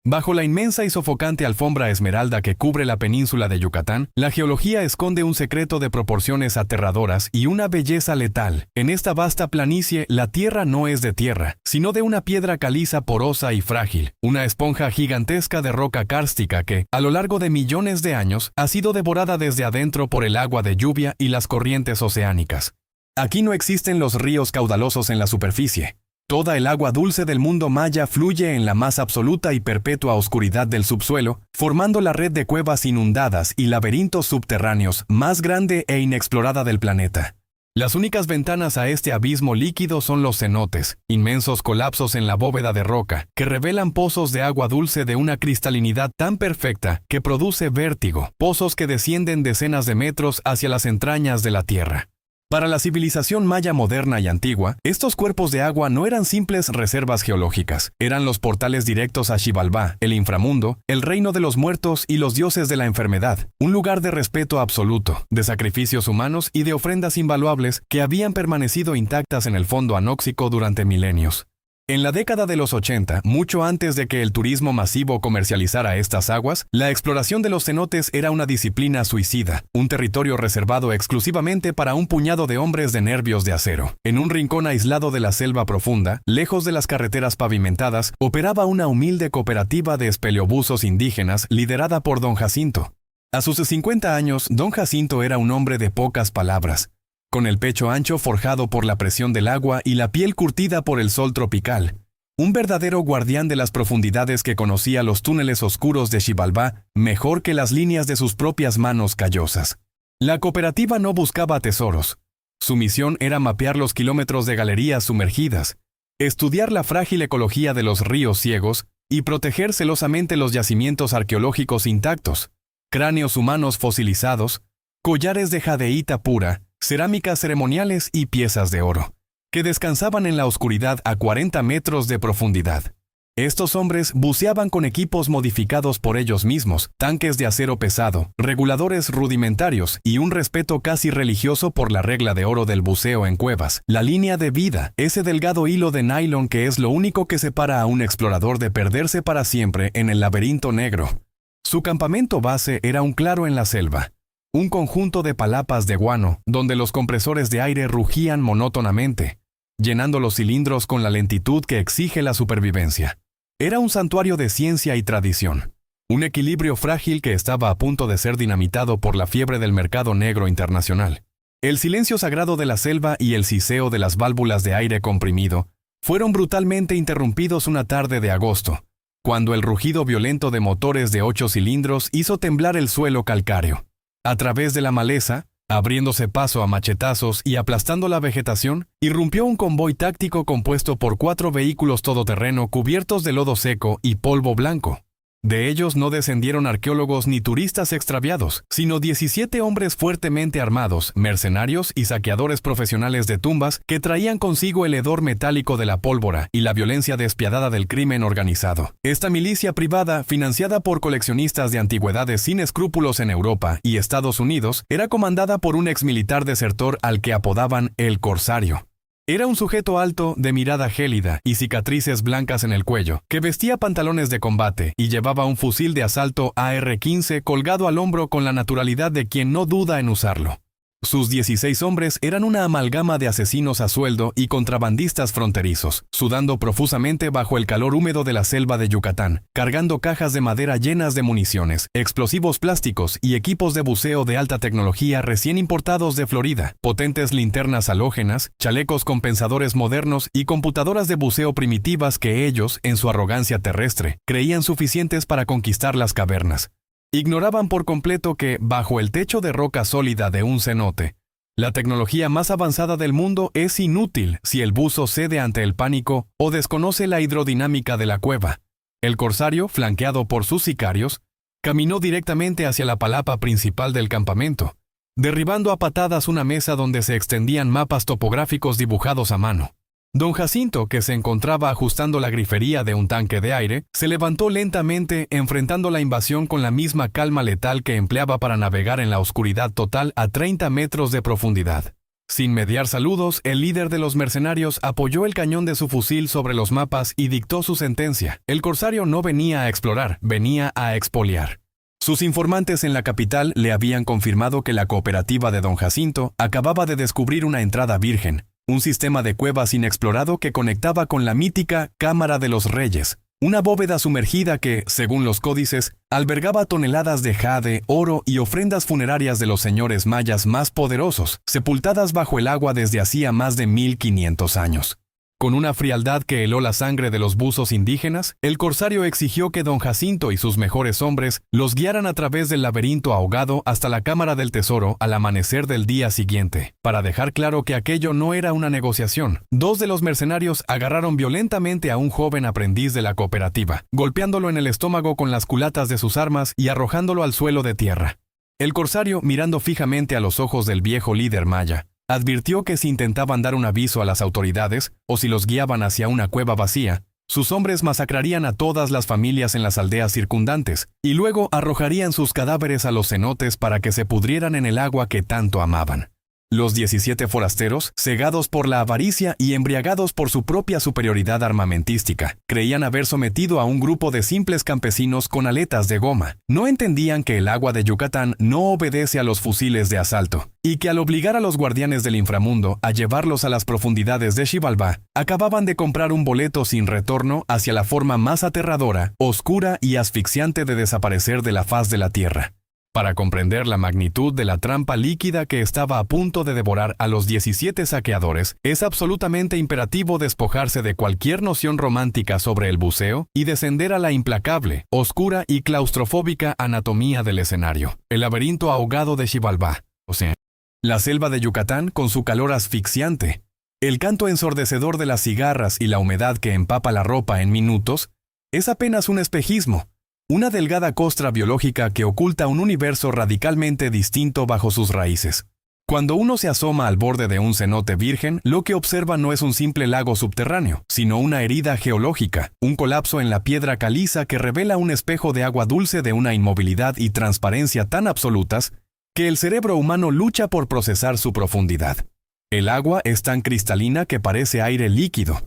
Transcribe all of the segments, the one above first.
Bajo la inmensa y sofocante alfombra esmeralda que cubre la península de Yucatán, la geología esconde un secreto de proporciones aterradoras y una belleza letal. En esta vasta planicie, la tierra no es de tierra, sino de una piedra caliza porosa y frágil, una esponja gigantesca de roca kárstica que, a lo largo de millones de años, ha sido devorada desde adentro por el agua de lluvia y las corrientes oceánicas. Aquí no existen los ríos caudalosos en la superficie. Toda el agua dulce del mundo maya fluye en la más absoluta y perpetua oscuridad del subsuelo, formando la red de cuevas inundadas y laberintos subterráneos más grande e inexplorada del planeta. Las únicas ventanas a este abismo líquido son los cenotes, inmensos colapsos en la bóveda de roca, que revelan pozos de agua dulce de una cristalinidad tan perfecta que produce vértigo, pozos que descienden decenas de metros hacia las entrañas de la tierra. Para la civilización maya moderna y antigua, estos cuerpos de agua no eran simples reservas geológicas, eran los portales directos a Xibalbá, el inframundo, el reino de los muertos y los dioses de la enfermedad, un lugar de respeto absoluto, de sacrificios humanos y de ofrendas invaluables que habían permanecido intactas en el fondo anóxico durante milenios. En la década de los 80, mucho antes de que el turismo masivo comercializara estas aguas, la exploración de los cenotes era una disciplina suicida, un territorio reservado exclusivamente para un puñado de hombres de nervios de acero. En un rincón aislado de la selva profunda, lejos de las carreteras pavimentadas, operaba una humilde cooperativa de espeleobuzos indígenas liderada por Don Jacinto. A sus 50 años, Don Jacinto era un hombre de pocas palabras, con el pecho ancho forjado por la presión del agua y la piel curtida por el sol tropical. Un verdadero guardián de las profundidades que conocía los túneles oscuros de Xibalbá mejor que las líneas de sus propias manos callosas. La cooperativa no buscaba tesoros. Su misión era mapear los kilómetros de galerías sumergidas, estudiar la frágil ecología de los ríos ciegos y proteger celosamente los yacimientos arqueológicos intactos, cráneos humanos fosilizados, collares de jadeíta pura, cerámicas ceremoniales y piezas de oro, que descansaban en la oscuridad a 40 metros de profundidad. Estos hombres buceaban con equipos modificados por ellos mismos, tanques de acero pesado, reguladores rudimentarios y un respeto casi religioso por la regla de oro del buceo en cuevas, la línea de vida, ese delgado hilo de nylon que es lo único que separa a un explorador de perderse para siempre en el laberinto negro. Su campamento base era un claro en la selva. Un conjunto de palapas de guano, donde los compresores de aire rugían monótonamente, llenando los cilindros con la lentitud que exige la supervivencia. Era un santuario de ciencia y tradición, un equilibrio frágil que estaba a punto de ser dinamitado por la fiebre del mercado negro internacional. El silencio sagrado de la selva y el siseo de las válvulas de aire comprimido fueron brutalmente interrumpidos una tarde de agosto, cuando el rugido violento de motores de 8 cilindros hizo temblar el suelo calcáreo. A través de la maleza, abriéndose paso a machetazos y aplastando la vegetación, irrumpió un convoy táctico compuesto por 4 vehículos todoterreno cubiertos de lodo seco y polvo blanco. De ellos no descendieron arqueólogos ni turistas extraviados, sino 17 hombres fuertemente armados, mercenarios y saqueadores profesionales de tumbas que traían consigo el hedor metálico de la pólvora y la violencia despiadada del crimen organizado. Esta milicia privada, financiada por coleccionistas de antigüedades sin escrúpulos en Europa y Estados Unidos, era comandada por un exmilitar desertor al que apodaban el Corsario. Era un sujeto alto, de mirada gélida y cicatrices blancas en el cuello, que vestía pantalones de combate y llevaba un fusil de asalto AR-15 colgado al hombro con la naturalidad de quien no duda en usarlo. Sus 16 hombres eran una amalgama de asesinos a sueldo y contrabandistas fronterizos, sudando profusamente bajo el calor húmedo de la selva de Yucatán, cargando cajas de madera llenas de municiones, explosivos plásticos y equipos de buceo de alta tecnología recién importados de Florida, potentes linternas halógenas, chalecos compensadores modernos y computadoras de buceo primitivas que ellos, en su arrogancia terrestre, creían suficientes para conquistar las cavernas. Ignoraban por completo que, bajo el techo de roca sólida de un cenote, la tecnología más avanzada del mundo es inútil si el buzo cede ante el pánico o desconoce la hidrodinámica de la cueva. El corsario, flanqueado por sus sicarios, caminó directamente hacia la palapa principal del campamento, derribando a patadas una mesa donde se extendían mapas topográficos dibujados a mano. Don Jacinto, que se encontraba ajustando la grifería de un tanque de aire, se levantó lentamente, enfrentando la invasión con la misma calma letal que empleaba para navegar en la oscuridad total a 30 metros de profundidad. Sin mediar saludos, el líder de los mercenarios apoyó el cañón de su fusil sobre los mapas y dictó su sentencia. El corsario no venía a explorar, venía a expoliar. Sus informantes en la capital le habían confirmado que la cooperativa de don Jacinto acababa de descubrir una entrada virgen, un sistema de cuevas inexplorado que conectaba con la mítica Cámara de los Reyes, una bóveda sumergida que, según los códices, albergaba toneladas de jade, oro y ofrendas funerarias de los señores mayas más poderosos, sepultadas bajo el agua desde hacía más de 1500 años. Con una frialdad que heló la sangre de los buzos indígenas, el corsario exigió que don Jacinto y sus mejores hombres los guiaran a través del laberinto ahogado hasta la Cámara del Tesoro al amanecer del día siguiente. Para dejar claro que aquello no era una negociación, dos de los mercenarios agarraron violentamente a un joven aprendiz de la cooperativa, golpeándolo en el estómago con las culatas de sus armas y arrojándolo al suelo de tierra. El corsario, mirando fijamente a los ojos del viejo líder maya, advirtió que si intentaban dar un aviso a las autoridades o si los guiaban hacia una cueva vacía, sus hombres masacrarían a todas las familias en las aldeas circundantes y luego arrojarían sus cadáveres a los cenotes para que se pudrieran en el agua que tanto amaban. Los 17 forasteros, cegados por la avaricia y embriagados por su propia superioridad armamentística, creían haber sometido a un grupo de simples campesinos con aletas de goma. No entendían que el agua de Yucatán no obedece a los fusiles de asalto, y que al obligar a los guardianes del inframundo a llevarlos a las profundidades de Xibalbá, acababan de comprar un boleto sin retorno hacia la forma más aterradora, oscura y asfixiante de desaparecer de la faz de la tierra. Para comprender la magnitud de la trampa líquida que estaba a punto de devorar a los 17 saqueadores, es absolutamente imperativo despojarse de cualquier noción romántica sobre el buceo y descender a la implacable, oscura y claustrofóbica anatomía del escenario. El laberinto ahogado de Xibalbá, o sea, la selva de Yucatán con su calor asfixiante, el canto ensordecedor de las cigarras y la humedad que empapa la ropa en minutos, es apenas un espejismo. Una delgada costra biológica que oculta un universo radicalmente distinto bajo sus raíces. Cuando uno se asoma al borde de un cenote virgen, lo que observa no es un simple lago subterráneo, sino una herida geológica, un colapso en la piedra caliza que revela un espejo de agua dulce de una inmovilidad y transparencia tan absolutas que el cerebro humano lucha por procesar su profundidad. El agua es tan cristalina que parece aire líquido,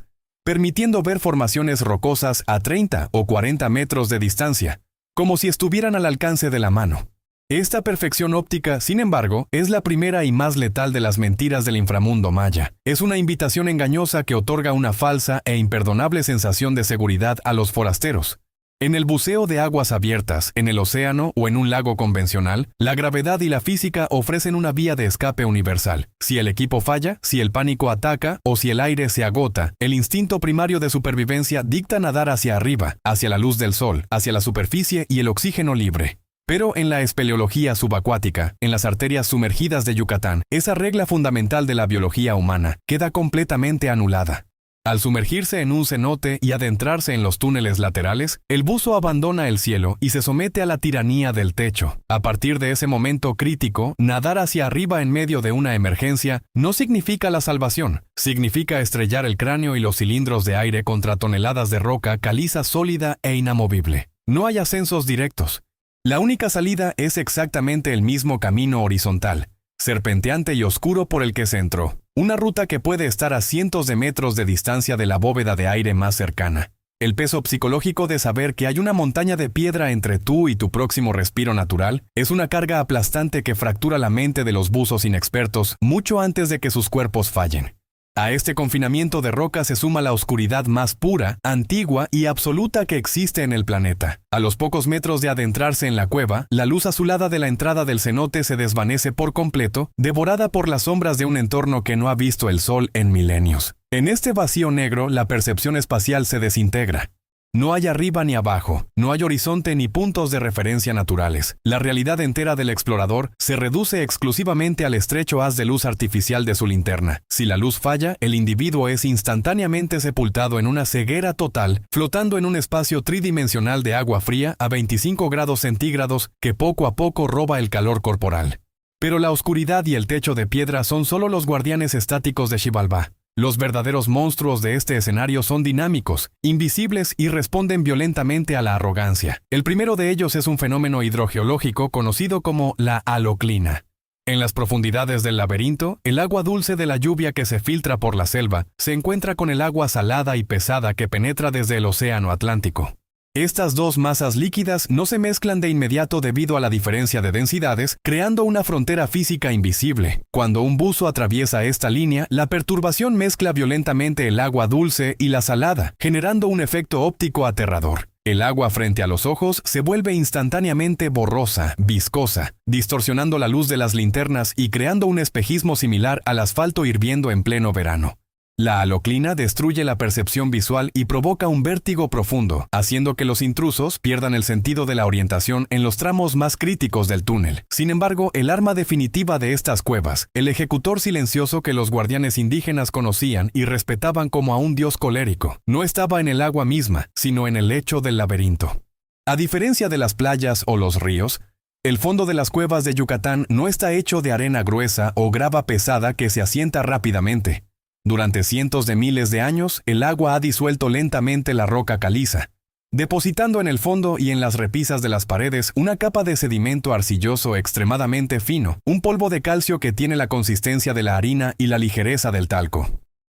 permitiendo ver formaciones rocosas a 30 o 40 metros de distancia, como si estuvieran al alcance de la mano. Esta perfección óptica, sin embargo, es la primera y más letal de las mentiras del inframundo maya. Es una invitación engañosa que otorga una falsa e imperdonable sensación de seguridad a los forasteros. En el buceo de aguas abiertas, en el océano o en un lago convencional, la gravedad y la física ofrecen una vía de escape universal. Si el equipo falla, si el pánico ataca o si el aire se agota, el instinto primario de supervivencia dicta nadar hacia arriba, hacia la luz del sol, hacia la superficie y el oxígeno libre. Pero en la espeleología subacuática, en las arterias sumergidas de Yucatán, esa regla fundamental de la biología humana queda completamente anulada. Al sumergirse en un cenote y adentrarse en los túneles laterales, el buzo abandona el cielo y se somete a la tiranía del techo. A partir de ese momento crítico, nadar hacia arriba en medio de una emergencia no significa la salvación, significa estrellar el cráneo y los cilindros de aire contra toneladas de roca caliza sólida e inamovible. No hay ascensos directos. La única salida es exactamente el mismo camino horizontal, serpenteante y oscuro por el que se entró. Una ruta que puede estar a cientos de metros de distancia de la bóveda de aire más cercana. El peso psicológico de saber que hay una montaña de piedra entre tú y tu próximo respiro natural es una carga aplastante que fractura la mente de los buzos inexpertos mucho antes de que sus cuerpos fallen. A este confinamiento de roca se suma la oscuridad más pura, antigua y absoluta que existe en el planeta. A los pocos metros de adentrarse en la cueva, la luz azulada de la entrada del cenote se desvanece por completo, devorada por las sombras de un entorno que no ha visto el sol en milenios. En este vacío negro, la percepción espacial se desintegra. No hay arriba ni abajo, no hay horizonte ni puntos de referencia naturales. La realidad entera del explorador se reduce exclusivamente al estrecho haz de luz artificial de su linterna. Si la luz falla, el individuo es instantáneamente sepultado en una ceguera total, flotando en un espacio tridimensional de agua fría a 25 grados centígrados que poco a poco roba el calor corporal. Pero la oscuridad y el techo de piedra son solo los guardianes estáticos de Xibalbá. Los verdaderos monstruos de este escenario son dinámicos, invisibles y responden violentamente a la arrogancia. El primero de ellos es un fenómeno hidrogeológico conocido como la haloclina. En las profundidades del laberinto, el agua dulce de la lluvia que se filtra por la selva se encuentra con el agua salada y pesada que penetra desde el océano Atlántico. Estas dos masas líquidas no se mezclan de inmediato debido a la diferencia de densidades, creando una frontera física invisible. Cuando un buzo atraviesa esta línea, la perturbación mezcla violentamente el agua dulce y la salada, generando un efecto óptico aterrador. El agua frente a los ojos se vuelve instantáneamente borrosa, viscosa, distorsionando la luz de las linternas y creando un espejismo similar al asfalto hirviendo en pleno verano. La haloclina destruye la percepción visual y provoca un vértigo profundo, haciendo que los intrusos pierdan el sentido de la orientación en los tramos más críticos del túnel. Sin embargo, el arma definitiva de estas cuevas, el ejecutor silencioso que los guardianes indígenas conocían y respetaban como a un dios colérico, no estaba en el agua misma, sino en el lecho del laberinto. A diferencia de las playas o los ríos, el fondo de las cuevas de Yucatán no está hecho de arena gruesa o grava pesada que se asienta rápidamente. Durante cientos de miles de años, el agua ha disuelto lentamente la roca caliza, depositando en el fondo y en las repisas de las paredes una capa de sedimento arcilloso extremadamente fino, un polvo de calcio que tiene la consistencia de la harina y la ligereza del talco.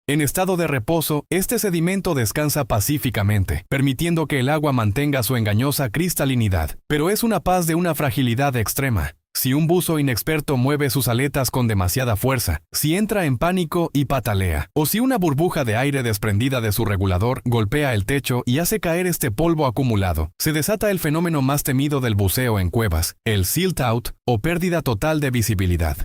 En estado de reposo, este sedimento descansa pacíficamente, permitiendo que el agua mantenga su engañosa cristalinidad, pero es una paz de una fragilidad extrema. Si un buzo inexperto mueve sus aletas con demasiada fuerza, si entra en pánico y patalea, o si una burbuja de aire desprendida de su regulador golpea el techo y hace caer este polvo acumulado, se desata el fenómeno más temido del buceo en cuevas, el silt out o pérdida total de visibilidad.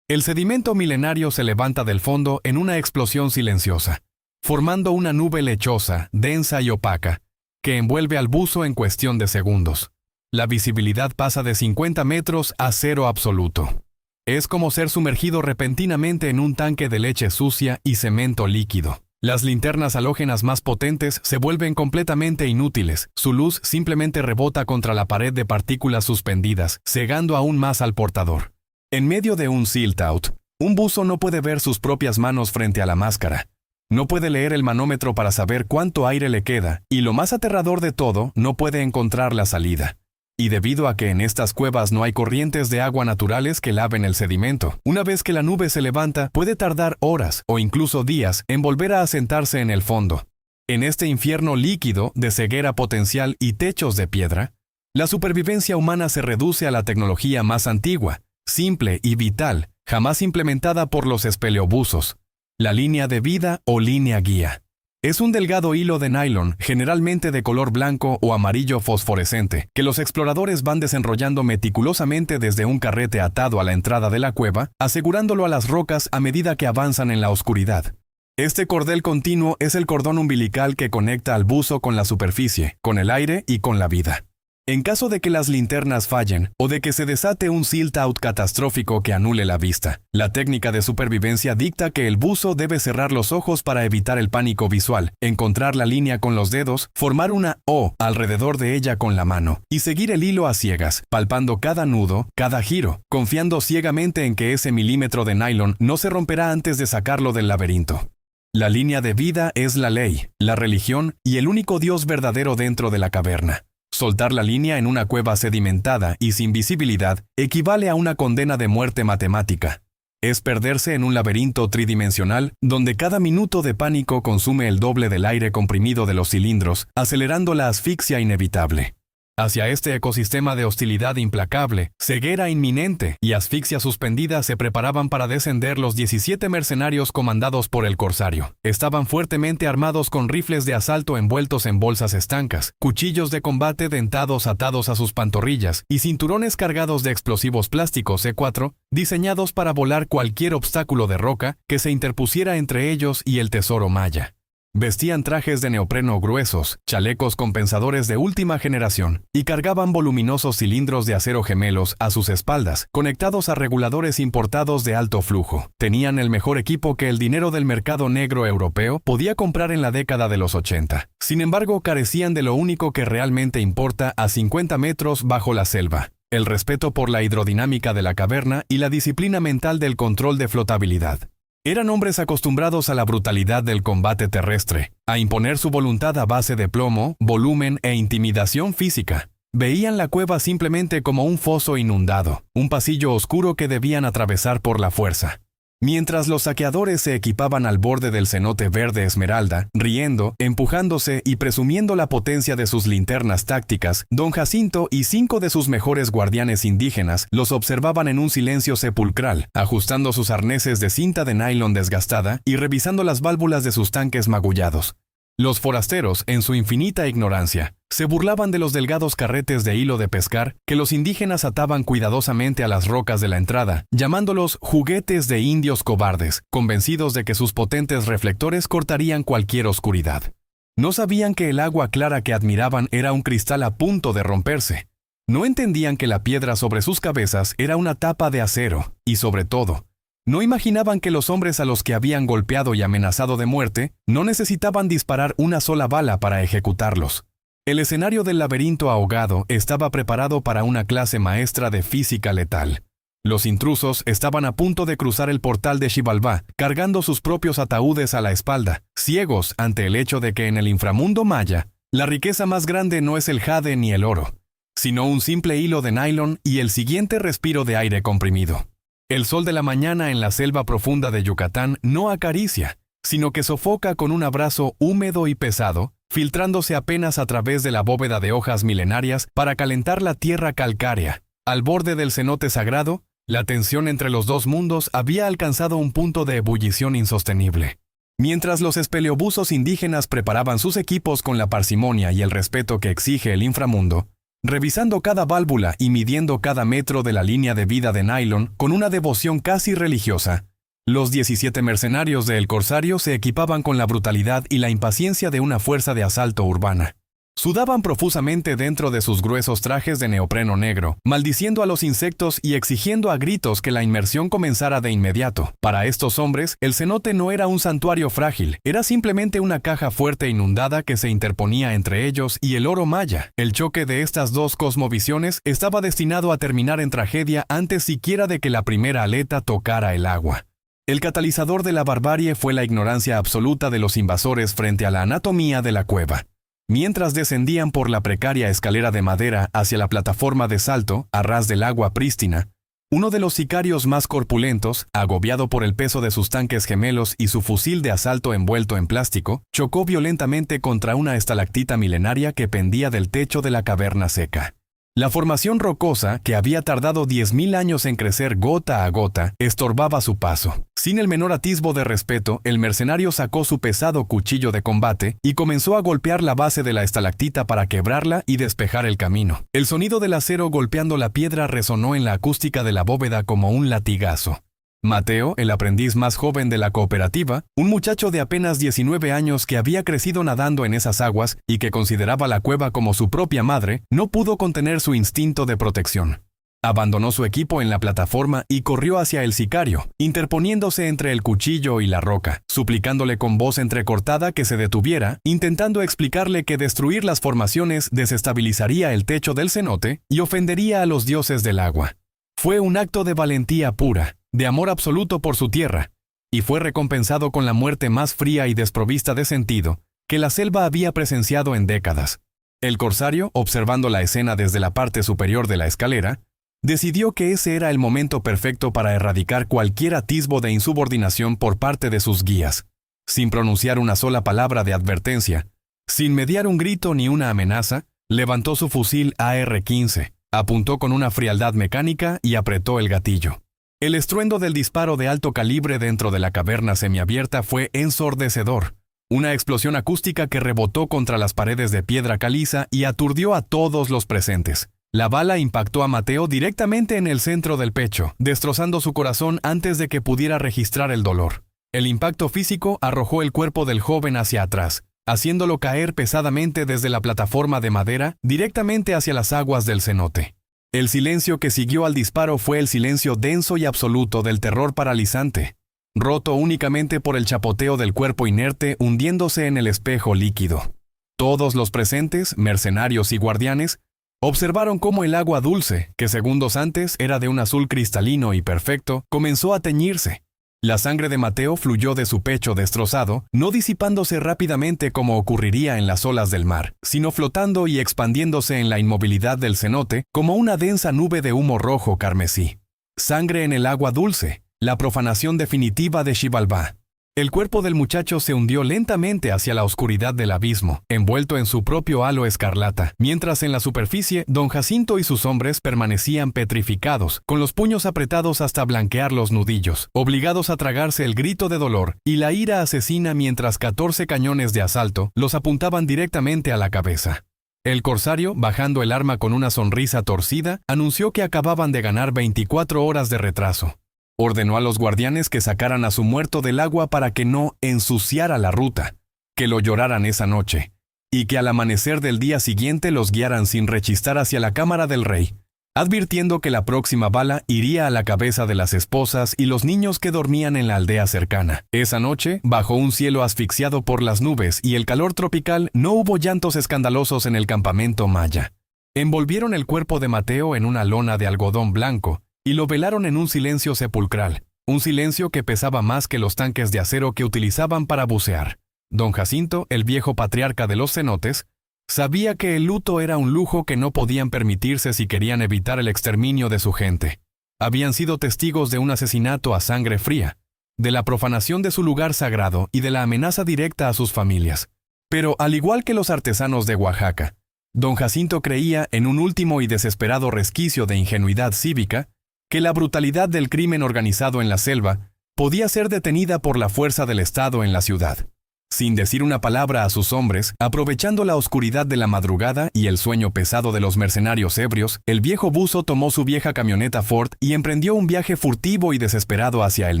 El sedimento milenario se levanta del fondo en una explosión silenciosa, formando una nube lechosa, densa y opaca, que envuelve al buzo en cuestión de segundos. La visibilidad pasa de 50 metros a cero absoluto. Es como ser sumergido repentinamente en un tanque de leche sucia y cemento líquido. Las linternas halógenas más potentes se vuelven completamente inútiles. Su luz simplemente rebota contra la pared de partículas suspendidas, cegando aún más al portador. En medio de un silt out, un buzo no puede ver sus propias manos frente a la máscara. No puede leer el manómetro para saber cuánto aire le queda, y lo más aterrador de todo, no puede encontrar la salida. Y debido a que en estas cuevas no hay corrientes de agua naturales que laven el sedimento, una vez que la nube se levanta, puede tardar horas o incluso días en volver a asentarse en el fondo. En este infierno líquido de ceguera potencial y techos de piedra, la supervivencia humana se reduce a la tecnología más antigua, simple y vital, jamás implementada por los espeleobusos, la línea de vida o línea guía. Es un delgado hilo de nylon, generalmente de color blanco o amarillo fosforescente, que los exploradores van desenrollando meticulosamente desde un carrete atado a la entrada de la cueva, asegurándolo a las rocas a medida que avanzan en la oscuridad. Este cordel continuo es el cordón umbilical que conecta al buzo con la superficie, con el aire y con la vida. En caso de que las linternas fallen o de que se desate un silt out catastrófico que anule la vista, la técnica de supervivencia dicta que el buzo debe cerrar los ojos para evitar el pánico visual, encontrar la línea con los dedos, formar una O alrededor de ella con la mano y seguir el hilo a ciegas, palpando cada nudo, cada giro, confiando ciegamente en que ese milímetro de nylon no se romperá antes de sacarlo del laberinto. La línea de vida es la ley, la religión y el único Dios verdadero dentro de la caverna. Soltar la línea en una cueva sedimentada y sin visibilidad equivale a una condena de muerte matemática. Es perderse en un laberinto tridimensional donde cada minuto de pánico consume el doble del aire comprimido de los cilindros, acelerando la asfixia inevitable. Hacia este ecosistema de hostilidad implacable, ceguera inminente y asfixia suspendida se preparaban para descender los 17 mercenarios comandados por el corsario. Estaban fuertemente armados con rifles de asalto envueltos en bolsas estancas, cuchillos de combate dentados atados a sus pantorrillas y cinturones cargados de explosivos plásticos C4, diseñados para volar cualquier obstáculo de roca que se interpusiera entre ellos y el tesoro maya. Vestían trajes de neopreno gruesos, chalecos compensadores de última generación, y cargaban voluminosos cilindros de acero gemelos a sus espaldas, conectados a reguladores importados de alto flujo. Tenían el mejor equipo que el dinero del mercado negro europeo podía comprar en la década de los 80. Sin embargo, carecían de lo único que realmente importa a 50 metros bajo la selva: el respeto por la hidrodinámica de la caverna y la disciplina mental del control de flotabilidad. Eran hombres acostumbrados a la brutalidad del combate terrestre, a imponer su voluntad a base de plomo, volumen e intimidación física. Veían la cueva simplemente como un foso inundado, un pasillo oscuro que debían atravesar por la fuerza. Mientras los saqueadores se equipaban al borde del cenote verde esmeralda, riendo, empujándose y presumiendo la potencia de sus linternas tácticas, don Jacinto y 5 de sus mejores guardianes indígenas los observaban en un silencio sepulcral, ajustando sus arneses de cinta de nylon desgastada y revisando las válvulas de sus tanques magullados. Los forasteros, en su infinita ignorancia, se burlaban de los delgados carretes de hilo de pescar que los indígenas ataban cuidadosamente a las rocas de la entrada, llamándolos juguetes de indios cobardes, convencidos de que sus potentes reflectores cortarían cualquier oscuridad. No sabían que el agua clara que admiraban era un cristal a punto de romperse. No entendían que la piedra sobre sus cabezas era una tapa de acero, y sobre todo, no imaginaban que los hombres a los que habían golpeado y amenazado de muerte no necesitaban disparar una sola bala para ejecutarlos. El escenario del laberinto ahogado estaba preparado para una clase maestra de física letal. Los intrusos estaban a punto de cruzar el portal de Xibalbá, cargando sus propios ataúdes a la espalda, ciegos ante el hecho de que en el inframundo maya, la riqueza más grande no es el jade ni el oro, sino un simple hilo de nylon y el siguiente respiro de aire comprimido. El sol de la mañana en la selva profunda de Yucatán no acaricia, sino que sofoca con un abrazo húmedo y pesado, filtrándose apenas a través de la bóveda de hojas milenarias para calentar la tierra calcárea. Al borde del cenote sagrado, la tensión entre los dos mundos había alcanzado un punto de ebullición insostenible. Mientras los espeleobusos indígenas preparaban sus equipos con la parsimonia y el respeto que exige el inframundo, revisando cada válvula y midiendo cada metro de la línea de vida de nylon con una devoción casi religiosa, los 17 mercenarios de El Corsario se equipaban con la brutalidad y la impaciencia de una fuerza de asalto urbana. Sudaban profusamente dentro de sus gruesos trajes de neopreno negro, maldiciendo a los insectos y exigiendo a gritos que la inmersión comenzara de inmediato. Para estos hombres, el cenote no era un santuario frágil, era simplemente una caja fuerte inundada que se interponía entre ellos y el oro maya. El choque de estas dos cosmovisiones estaba destinado a terminar en tragedia antes siquiera de que la primera aleta tocara el agua. El catalizador de la barbarie fue la ignorancia absoluta de los invasores frente a la anatomía de la cueva. Mientras descendían por la precaria escalera de madera hacia la plataforma de salto, a ras del agua prístina, uno de los sicarios más corpulentos, agobiado por el peso de sus tanques gemelos y su fusil de asalto envuelto en plástico, chocó violentamente contra una estalactita milenaria que pendía del techo de la caverna seca. La formación rocosa, que había tardado 10.000 años en crecer gota a gota, estorbaba su paso. Sin el menor atisbo de respeto, el mercenario sacó su pesado cuchillo de combate y comenzó a golpear la base de la estalactita para quebrarla y despejar el camino. El sonido del acero golpeando la piedra resonó en la acústica de la bóveda como un latigazo. Mateo, el aprendiz más joven de la cooperativa, un muchacho de apenas 19 años que había crecido nadando en esas aguas y que consideraba la cueva como su propia madre, no pudo contener su instinto de protección. Abandonó su equipo en la plataforma y corrió hacia el sicario, interponiéndose entre el cuchillo y la roca, suplicándole con voz entrecortada que se detuviera, intentando explicarle que destruir las formaciones desestabilizaría el techo del cenote y ofendería a los dioses del agua. Fue un acto de valentía pura, de amor absoluto por su tierra, y fue recompensado con la muerte más fría y desprovista de sentido que la selva había presenciado en décadas. El corsario, observando la escena desde la parte superior de la escalera, decidió que ese era el momento perfecto para erradicar cualquier atisbo de insubordinación por parte de sus guías. Sin pronunciar una sola palabra de advertencia, sin mediar un grito ni una amenaza, levantó su fusil AR-15, apuntó con una frialdad mecánica y apretó el gatillo. El estruendo del disparo de alto calibre dentro de la caverna semiabierta fue ensordecedor, una explosión acústica que rebotó contra las paredes de piedra caliza y aturdió a todos los presentes. La bala impactó a Mateo directamente en el centro del pecho, destrozando su corazón antes de que pudiera registrar el dolor. El impacto físico arrojó el cuerpo del joven hacia atrás, haciéndolo caer pesadamente desde la plataforma de madera directamente hacia las aguas del cenote. El silencio que siguió al disparo fue el silencio denso y absoluto del terror paralizante, roto únicamente por el chapoteo del cuerpo inerte hundiéndose en el espejo líquido. Todos los presentes, mercenarios y guardianes, observaron cómo el agua dulce, que segundos antes era de un azul cristalino y perfecto, comenzó a teñirse. La sangre de Mateo fluyó de su pecho destrozado, no disipándose rápidamente como ocurriría en las olas del mar, sino flotando y expandiéndose en la inmovilidad del cenote como una densa nube de humo rojo carmesí. Sangre en el agua dulce, la profanación definitiva de Xibalbá. El cuerpo del muchacho se hundió lentamente hacia la oscuridad del abismo, envuelto en su propio halo escarlata, mientras en la superficie don Jacinto y sus hombres permanecían petrificados, con los puños apretados hasta blanquear los nudillos, obligados a tragarse el grito de dolor y la ira asesina mientras 14 cañones de asalto los apuntaban directamente a la cabeza. El corsario, bajando el arma con una sonrisa torcida, anunció que acababan de ganar 24 horas de retraso. Ordenó a los guardianes que sacaran a su muerto del agua para que no ensuciara la ruta, que lo lloraran esa noche, y que al amanecer del día siguiente los guiaran sin rechistar hacia la cámara del rey, advirtiendo que la próxima bala iría a la cabeza de las esposas y los niños que dormían en la aldea cercana. Esa noche, bajo un cielo asfixiado por las nubes y el calor tropical, no hubo llantos escandalosos en el campamento maya. Envolvieron el cuerpo de Mateo en una lona de algodón blanco, y lo velaron en un silencio sepulcral, un silencio que pesaba más que los tanques de acero que utilizaban para bucear. Don Jacinto, el viejo patriarca de los cenotes, sabía que el luto era un lujo que no podían permitirse si querían evitar el exterminio de su gente. Habían sido testigos de un asesinato a sangre fría, de la profanación de su lugar sagrado y de la amenaza directa a sus familias. Pero, al igual que los artesanos de Oaxaca, don Jacinto creía en un último y desesperado resquicio de ingenuidad cívica, que la brutalidad del crimen organizado en la selva podía ser detenida por la fuerza del Estado en la ciudad. Sin decir una palabra a sus hombres, aprovechando la oscuridad de la madrugada y el sueño pesado de los mercenarios ebrios, el viejo buzo tomó su vieja camioneta Ford y emprendió un viaje furtivo y desesperado hacia el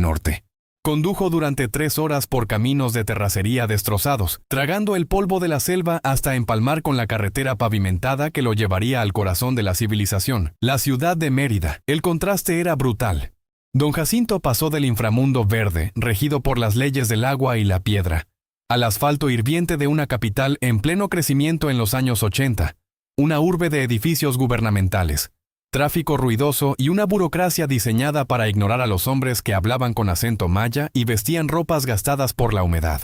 norte. Condujo durante 3 horas por caminos de terracería destrozados, tragando el polvo de la selva hasta empalmar con la carretera pavimentada que lo llevaría al corazón de la civilización, la ciudad de Mérida. El contraste era brutal. Don Jacinto pasó del inframundo verde, regido por las leyes del agua y la piedra, al asfalto hirviente de una capital en pleno crecimiento en los años 80, una urbe de edificios gubernamentales, tráfico ruidoso y una burocracia diseñada para ignorar a los hombres que hablaban con acento maya y vestían ropas gastadas por la humedad.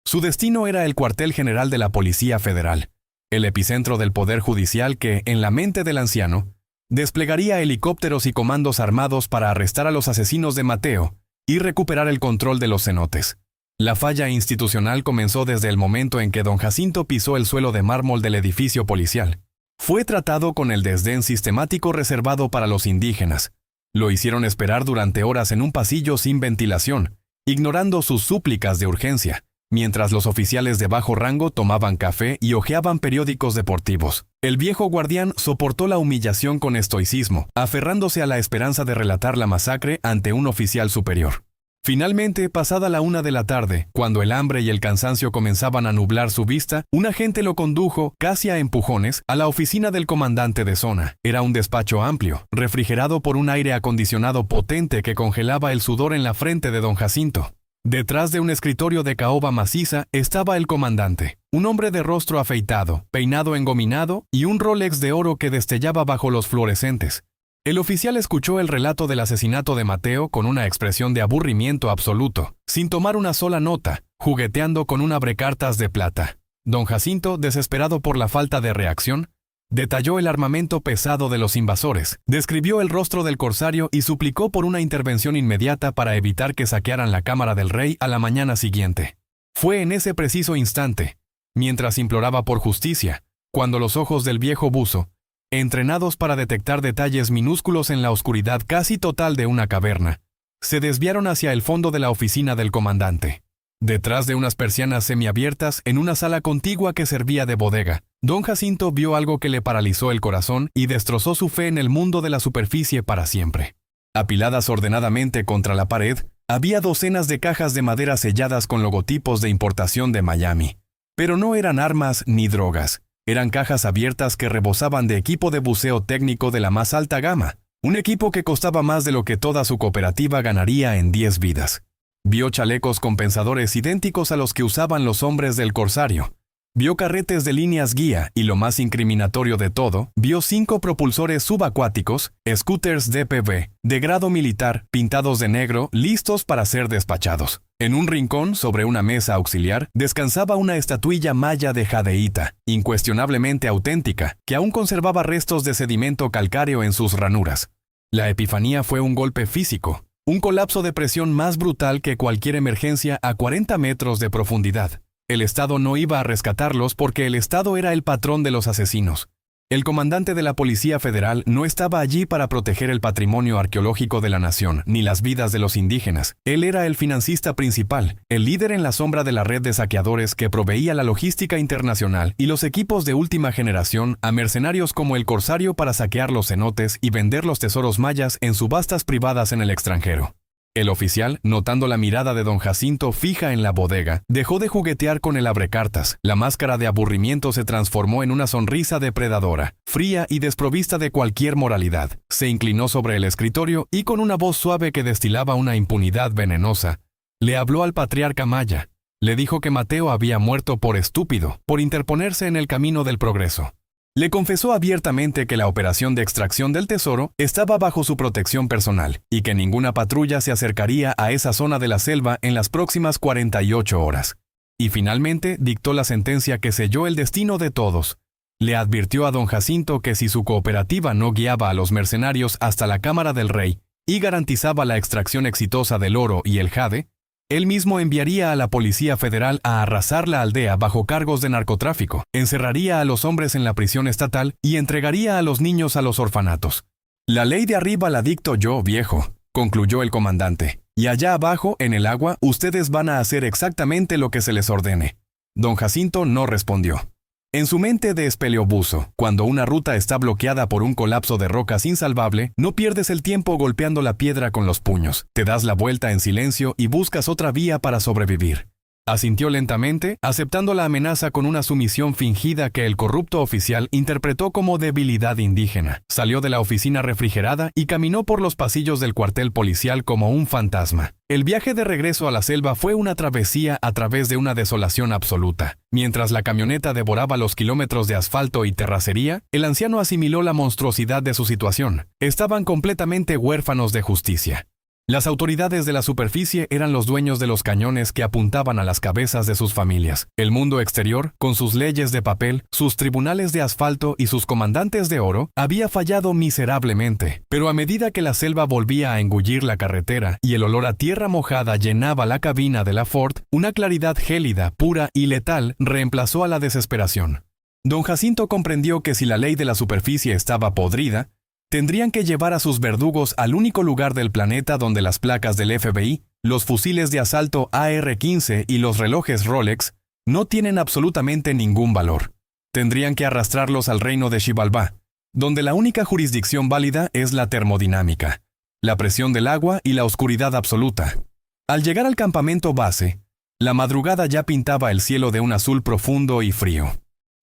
Su destino era el cuartel general de la Policía Federal, el epicentro del poder judicial que, en la mente del anciano, desplegaría helicópteros y comandos armados para arrestar a los asesinos de Mateo y recuperar el control de los cenotes. La falla institucional comenzó desde el momento en que don Jacinto pisó el suelo de mármol del edificio policial. Fue tratado con el desdén sistemático reservado para los indígenas. Lo hicieron esperar durante horas en un pasillo sin ventilación, ignorando sus súplicas de urgencia, mientras los oficiales de bajo rango tomaban café y hojeaban periódicos deportivos. El viejo guardián soportó la humillación con estoicismo, aferrándose a la esperanza de relatar la masacre ante un oficial superior. Finalmente, pasada la 1 de la tarde, cuando el hambre y el cansancio comenzaban a nublar su vista, un agente lo condujo, casi a empujones, a la oficina del comandante de zona. Era un despacho amplio, refrigerado por un aire acondicionado potente que congelaba el sudor en la frente de don Jacinto. Detrás de un escritorio de caoba maciza estaba el comandante, un hombre de rostro afeitado, peinado engominado y un Rolex de oro que destellaba bajo los fluorescentes. El oficial escuchó el relato del asesinato de Mateo con una expresión de aburrimiento absoluto, sin tomar una sola nota, jugueteando con un abrecartas de plata. Don Jacinto, desesperado por la falta de reacción, detalló el armamento pesado de los invasores, describió el rostro del corsario y suplicó por una intervención inmediata para evitar que saquearan la cámara del rey a la mañana siguiente. Fue en ese preciso instante, mientras imploraba por justicia, cuando los ojos del viejo buzo, entrenados para detectar detalles minúsculos en la oscuridad casi total de una caverna, se desviaron hacia el fondo de la oficina del comandante. Detrás de unas persianas semiabiertas, en una sala contigua que servía de bodega, don Jacinto vio algo que le paralizó el corazón y destrozó su fe en el mundo de la superficie para siempre. Apiladas ordenadamente contra la pared, había docenas de cajas de madera selladas con logotipos de importación de Miami. Pero no eran armas ni drogas. Eran cajas abiertas que rebosaban de equipo de buceo técnico de la más alta gama, un equipo que costaba más de lo que toda su cooperativa ganaría en 10 vidas. Vio chalecos compensadores idénticos a los que usaban los hombres del corsario, Vio carretes de líneas guía y, lo más incriminatorio de todo, vio 5 propulsores subacuáticos, scooters DPV, de grado militar, pintados de negro, listos para ser despachados. En un rincón, sobre una mesa auxiliar, descansaba una estatuilla maya de jadeíta, incuestionablemente auténtica, que aún conservaba restos de sedimento calcáreo en sus ranuras. La epifanía fue un golpe físico, un colapso de presión más brutal que cualquier emergencia a 40 metros de profundidad. El Estado no iba a rescatarlos porque el Estado era el patrón de los asesinos. El comandante de la Policía Federal no estaba allí para proteger el patrimonio arqueológico de la nación, ni las vidas de los indígenas. Él era el financista principal, el líder en la sombra de la red de saqueadores que proveía la logística internacional y los equipos de última generación a mercenarios como el Corsario para saquear los cenotes y vender los tesoros mayas en subastas privadas en el extranjero. El oficial, notando la mirada de don Jacinto fija en la bodega, dejó de juguetear con el abrecartas. La máscara de aburrimiento se transformó en una sonrisa depredadora, fría y desprovista de cualquier moralidad. Se inclinó sobre el escritorio y, con una voz suave que destilaba una impunidad venenosa, le habló al patriarca maya. Le dijo que Mateo había muerto por estúpido, por interponerse en el camino del progreso. Le confesó abiertamente que la operación de extracción del tesoro estaba bajo su protección personal y que ninguna patrulla se acercaría a esa zona de la selva en las próximas 48 horas. Y finalmente dictó la sentencia que selló el destino de todos. Le advirtió a don Jacinto que si su cooperativa no guiaba a los mercenarios hasta la Cámara del Rey y garantizaba la extracción exitosa del oro y el jade, él mismo enviaría a la Policía Federal a arrasar la aldea bajo cargos de narcotráfico, encerraría a los hombres en la prisión estatal y entregaría a los niños a los orfanatos. La ley de arriba la dicto yo, viejo, concluyó el comandante, y allá abajo, en el agua, ustedes van a hacer exactamente lo que se les ordene. Don Jacinto no respondió. En su mente de espeleobuso, cuando una ruta está bloqueada por un colapso de rocas insalvable, no pierdes el tiempo golpeando la piedra con los puños. Te das la vuelta en silencio y buscas otra vía para sobrevivir. Asintió lentamente, aceptando la amenaza con una sumisión fingida que el corrupto oficial interpretó como debilidad indígena. Salió de la oficina refrigerada y caminó por los pasillos del cuartel policial como un fantasma. El viaje de regreso a la selva fue una travesía a través de una desolación absoluta. Mientras la camioneta devoraba los kilómetros de asfalto y terracería, el anciano asimiló la monstruosidad de su situación. Estaban completamente huérfanos de justicia. Las autoridades de la superficie eran los dueños de los cañones que apuntaban a las cabezas de sus familias. El mundo exterior, con sus leyes de papel, sus tribunales de asfalto y sus comandantes de oro, había fallado miserablemente. Pero a medida que la selva volvía a engullir la carretera y el olor a tierra mojada llenaba la cabina de la Ford, una claridad gélida, pura y letal reemplazó a la desesperación. Don Jacinto comprendió que si la ley de la superficie estaba podrida, tendrían que llevar a sus verdugos al único lugar del planeta donde las placas del FBI, los fusiles de asalto AR-15 y los relojes Rolex no tienen absolutamente ningún valor. Tendrían que arrastrarlos al reino de Xibalbá, donde la única jurisdicción válida es la termodinámica, la presión del agua y la oscuridad absoluta. Al llegar al campamento base, la madrugada ya pintaba el cielo de un azul profundo y frío.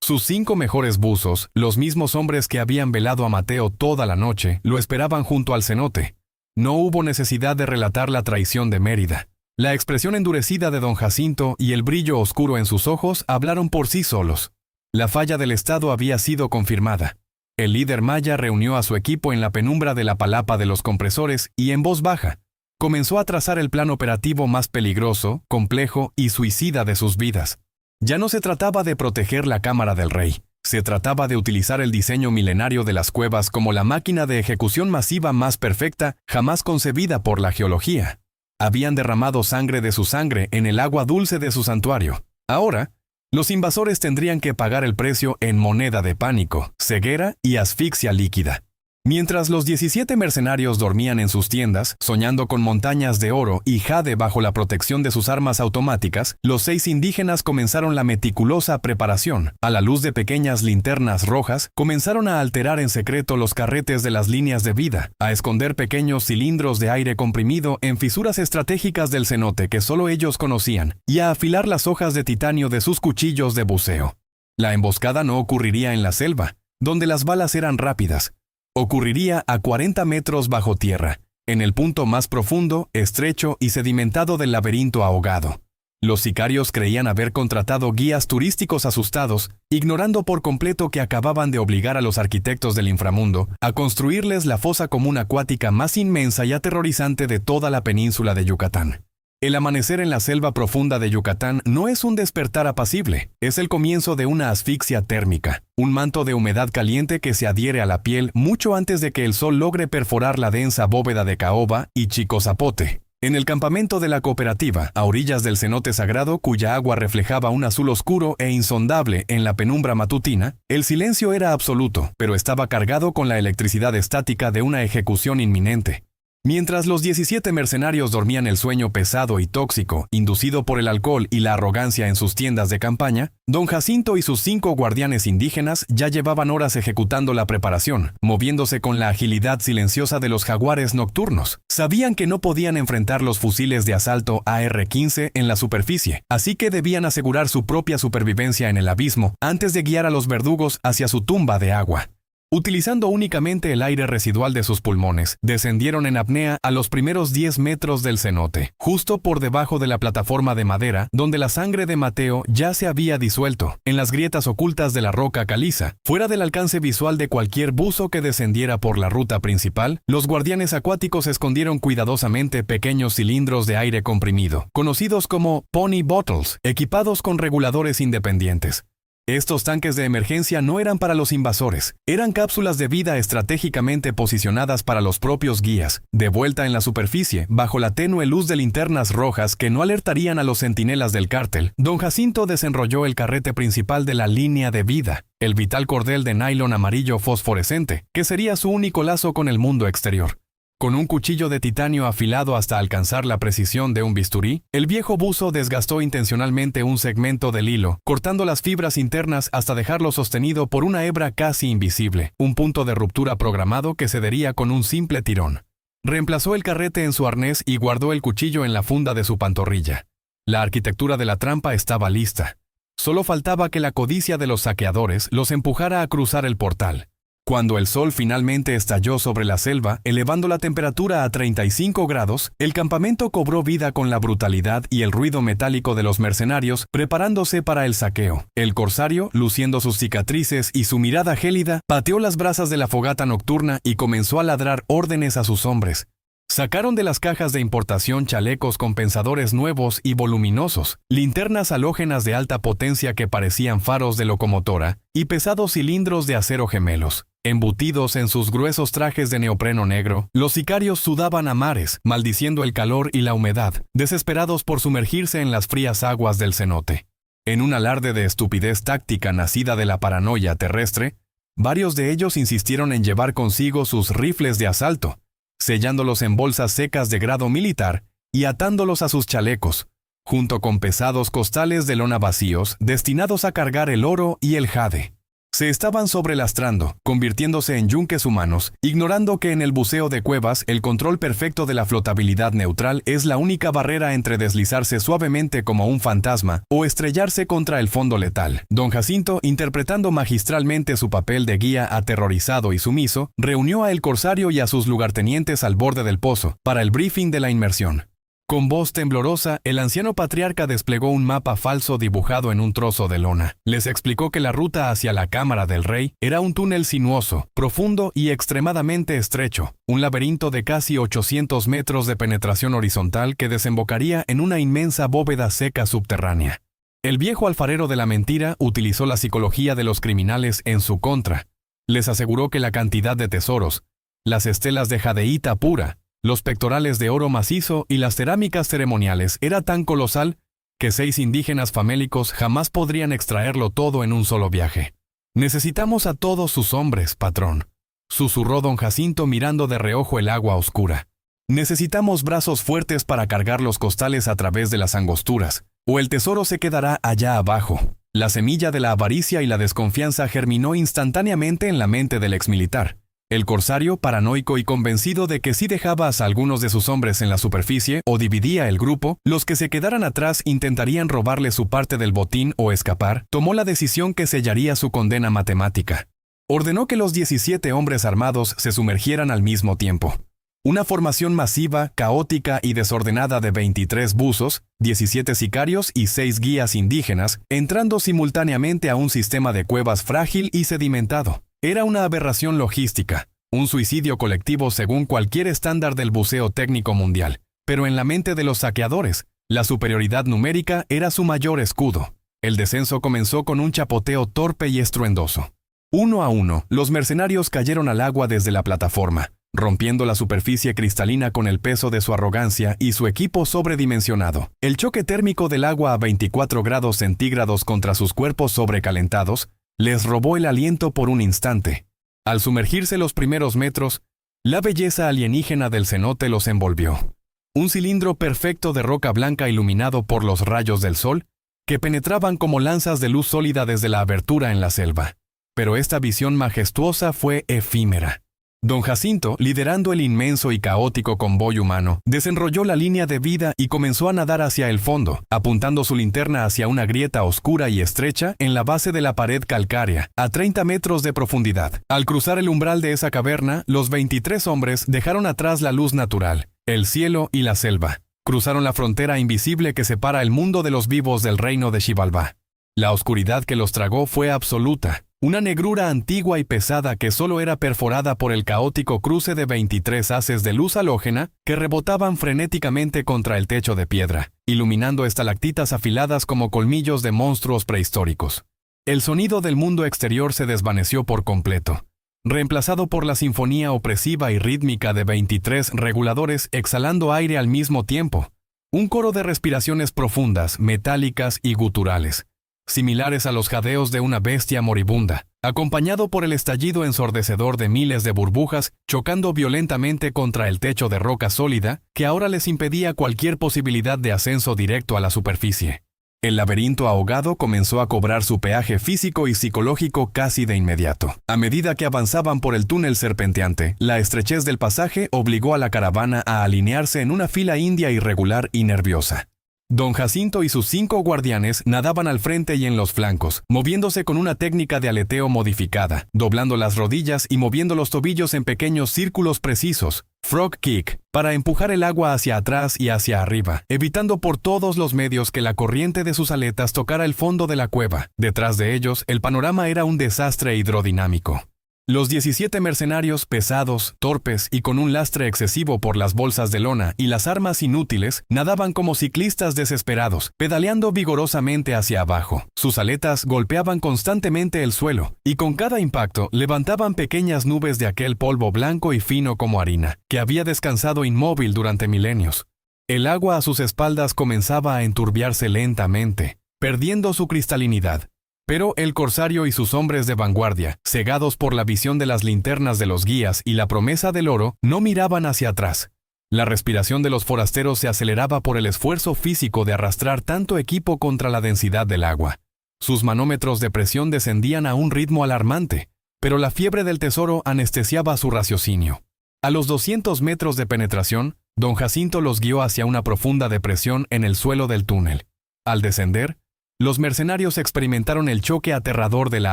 Sus 5 mejores buzos, los mismos hombres que habían velado a Mateo toda la noche, lo esperaban junto al cenote. No hubo necesidad de relatar la traición de Mérida. La expresión endurecida de don Jacinto y el brillo oscuro en sus ojos hablaron por sí solos. La falla del Estado había sido confirmada. El líder maya reunió a su equipo en la penumbra de la palapa de los compresores y, en voz baja, comenzó a trazar el plan operativo más peligroso, complejo y suicida de sus vidas. Ya no se trataba de proteger la Cámara del Rey. Se trataba de utilizar el diseño milenario de las cuevas como la máquina de ejecución masiva más perfecta jamás concebida por la geología. Habían derramado sangre de su sangre en el agua dulce de su santuario. Ahora, los invasores tendrían que pagar el precio en moneda de pánico, ceguera y asfixia líquida. Mientras los 17 mercenarios dormían en sus tiendas, soñando con montañas de oro y jade bajo la protección de sus armas automáticas, los 6 indígenas comenzaron la meticulosa preparación. A la luz de pequeñas linternas rojas, comenzaron a alterar en secreto los carretes de las líneas de vida, a esconder pequeños cilindros de aire comprimido en fisuras estratégicas del cenote que solo ellos conocían, y a afilar las hojas de titanio de sus cuchillos de buceo. La emboscada no ocurriría en la selva, donde las balas eran rápidas. Ocurriría a 40 metros bajo tierra, en el punto más profundo, estrecho y sedimentado del laberinto ahogado. Los sicarios creían haber contratado guías turísticos asustados, ignorando por completo que acababan de obligar a los arquitectos del inframundo a construirles la fosa común acuática más inmensa y aterrorizante de toda la península de Yucatán. El amanecer en la selva profunda de Yucatán no es un despertar apacible, es el comienzo de una asfixia térmica, un manto de humedad caliente que se adhiere a la piel mucho antes de que el sol logre perforar la densa bóveda de caoba y chico zapote. En el campamento de la cooperativa, a orillas del cenote sagrado cuya agua reflejaba un azul oscuro e insondable en la penumbra matutina, el silencio era absoluto, pero estaba cargado con la electricidad estática de una ejecución inminente. Mientras los 17 mercenarios dormían el sueño pesado y tóxico, inducido por el alcohol y la arrogancia en sus tiendas de campaña, don Jacinto y sus 5 guardianes indígenas ya llevaban horas ejecutando la preparación, moviéndose con la agilidad silenciosa de los jaguares nocturnos. Sabían que no podían enfrentar los fusiles de asalto AR-15 en la superficie, así que debían asegurar su propia supervivencia en el abismo antes de guiar a los verdugos hacia su tumba de agua. Utilizando únicamente el aire residual de sus pulmones, descendieron en apnea a los primeros 10 metros del cenote, justo por debajo de la plataforma de madera donde la sangre de Mateo ya se había disuelto, en las grietas ocultas de la roca caliza. Fuera del alcance visual de cualquier buzo que descendiera por la ruta principal, los guardianes acuáticos escondieron cuidadosamente pequeños cilindros de aire comprimido, conocidos como Pony Bottles, equipados con reguladores independientes. Estos tanques de emergencia no eran para los invasores, eran cápsulas de vida estratégicamente posicionadas para los propios guías, de vuelta en la superficie, bajo la tenue luz de linternas rojas que no alertarían a los centinelas del cártel. Don Jacinto desenrolló el carrete principal de la línea de vida, el vital cordel de nylon amarillo fosforescente, que sería su único lazo con el mundo exterior. Con un cuchillo de titanio afilado hasta alcanzar la precisión de un bisturí, el viejo buzo desgastó intencionalmente un segmento del hilo, cortando las fibras internas hasta dejarlo sostenido por una hebra casi invisible, un punto de ruptura programado que cedería con un simple tirón. Reemplazó el carrete en su arnés y guardó el cuchillo en la funda de su pantorrilla. La arquitectura de la trampa estaba lista. Solo faltaba que la codicia de los saqueadores los empujara a cruzar el portal. Cuando el sol finalmente estalló sobre la selva, elevando la temperatura a 35 grados, el campamento cobró vida con la brutalidad y el ruido metálico de los mercenarios preparándose para el saqueo. El corsario, luciendo sus cicatrices y su mirada gélida, pateó las brasas de la fogata nocturna y comenzó a ladrar órdenes a sus hombres. Sacaron de las cajas de importación chalecos compensadores nuevos y voluminosos, linternas halógenas de alta potencia que parecían faros de locomotora, y pesados cilindros de acero gemelos. Embutidos en sus gruesos trajes de neopreno negro, los sicarios sudaban a mares, maldiciendo el calor y la humedad, desesperados por sumergirse en las frías aguas del cenote. En un alarde de estupidez táctica nacida de la paranoia terrestre, varios de ellos insistieron en llevar consigo sus rifles de asalto, sellándolos en bolsas secas de grado militar y atándolos a sus chalecos, junto con pesados costales de lona vacíos destinados a cargar el oro y el jade. Se estaban sobrelastrando, convirtiéndose en yunques humanos, ignorando que en el buceo de cuevas el control perfecto de la flotabilidad neutral es la única barrera entre deslizarse suavemente como un fantasma o estrellarse contra el fondo letal. Don Jacinto, interpretando magistralmente su papel de guía aterrorizado y sumiso, reunió a el corsario y a sus lugartenientes al borde del pozo para el briefing de la inmersión. Con voz temblorosa, el anciano patriarca desplegó un mapa falso dibujado en un trozo de lona. Les explicó que la ruta hacia la cámara del rey era un túnel sinuoso, profundo y extremadamente estrecho, un laberinto de casi 800 metros de penetración horizontal que desembocaría en una inmensa bóveda seca subterránea. El viejo alfarero de la mentira utilizó la psicología de los criminales en su contra. Les aseguró que la cantidad de tesoros, las estelas de jadeíta pura, los pectorales de oro macizo y las cerámicas ceremoniales era tan colosal que 6 indígenas famélicos jamás podrían extraerlo todo en un solo viaje. «Necesitamos a todos sus hombres, patrón», susurró don Jacinto mirando de reojo el agua oscura. «Necesitamos brazos fuertes para cargar los costales a través de las angosturas, o el tesoro se quedará allá abajo». La semilla de la avaricia y la desconfianza germinó instantáneamente en la mente del exmilitar. El corsario, paranoico y convencido de que si dejabas a algunos de sus hombres en la superficie o dividía el grupo, los que se quedaran atrás intentarían robarle su parte del botín o escapar, tomó la decisión que sellaría su condena matemática. Ordenó que los 17 hombres armados se sumergieran al mismo tiempo. Una formación masiva, caótica y desordenada de 23 buzos, 17 sicarios y 6 guías indígenas, entrando simultáneamente a un sistema de cuevas frágil y sedimentado. Era una aberración logística, un suicidio colectivo según cualquier estándar del buceo técnico mundial. Pero en la mente de los saqueadores, la superioridad numérica era su mayor escudo. El descenso comenzó con un chapoteo torpe y estruendoso. Uno a uno, los mercenarios cayeron al agua desde la plataforma, rompiendo la superficie cristalina con el peso de su arrogancia y su equipo sobredimensionado. El choque térmico del agua a 24 grados centígrados contra sus cuerpos sobrecalentados les robó el aliento por un instante. Al sumergirse los primeros metros, la belleza alienígena del cenote los envolvió. Un cilindro perfecto de roca blanca iluminado por los rayos del sol, que penetraban como lanzas de luz sólida desde la abertura en la selva. Pero esta visión majestuosa fue efímera. Don Jacinto, liderando el inmenso y caótico convoy humano, desenrolló la línea de vida y comenzó a nadar hacia el fondo, apuntando su linterna hacia una grieta oscura y estrecha en la base de la pared calcárea, a 30 metros de profundidad. Al cruzar el umbral de esa caverna, los 23 hombres dejaron atrás la luz natural, el cielo y la selva. Cruzaron la frontera invisible que separa el mundo de los vivos del reino de Xibalbá. La oscuridad que los tragó fue absoluta. Una negrura antigua y pesada que solo era perforada por el caótico cruce de 23 haces de luz halógena que rebotaban frenéticamente contra el techo de piedra, iluminando estalactitas afiladas como colmillos de monstruos prehistóricos. El sonido del mundo exterior se desvaneció por completo, reemplazado por la sinfonía opresiva y rítmica de 23 reguladores exhalando aire al mismo tiempo, un coro de respiraciones profundas, metálicas y guturales, similares a los jadeos de una bestia moribunda, acompañado por el estallido ensordecedor de miles de burbujas chocando violentamente contra el techo de roca sólida que ahora les impedía cualquier posibilidad de ascenso directo a la superficie. El laberinto ahogado comenzó a cobrar su peaje físico y psicológico casi de inmediato. A medida que avanzaban por el túnel serpenteante, la estrechez del pasaje obligó a la caravana a alinearse en una fila india irregular y nerviosa. Don Jacinto y sus 5 guardianes nadaban al frente y en los flancos, moviéndose con una técnica de aleteo modificada, doblando las rodillas y moviendo los tobillos en pequeños círculos precisos, frog kick, para empujar el agua hacia atrás y hacia arriba, evitando por todos los medios que la corriente de sus aletas tocara el fondo de la cueva. Detrás de ellos, el panorama era un desastre hidrodinámico. Los 17 mercenarios pesados, torpes y con un lastre excesivo por las bolsas de lona y las armas inútiles, nadaban como ciclistas desesperados, pedaleando vigorosamente hacia abajo. Sus aletas golpeaban constantemente el suelo, y con cada impacto levantaban pequeñas nubes de aquel polvo blanco y fino como harina, que había descansado inmóvil durante milenios. El agua a sus espaldas comenzaba a enturbiarse lentamente, perdiendo su cristalinidad. Pero el corsario y sus hombres de vanguardia, cegados por la visión de las linternas de los guías y la promesa del oro, no miraban hacia atrás. La respiración de los forasteros se aceleraba por el esfuerzo físico de arrastrar tanto equipo contra la densidad del agua. Sus manómetros de presión descendían a un ritmo alarmante, pero la fiebre del tesoro anestesiaba su raciocinio. A los 200 metros de penetración, don Jacinto los guió hacia una profunda depresión en el suelo del túnel. Al descender, los mercenarios experimentaron el choque aterrador de la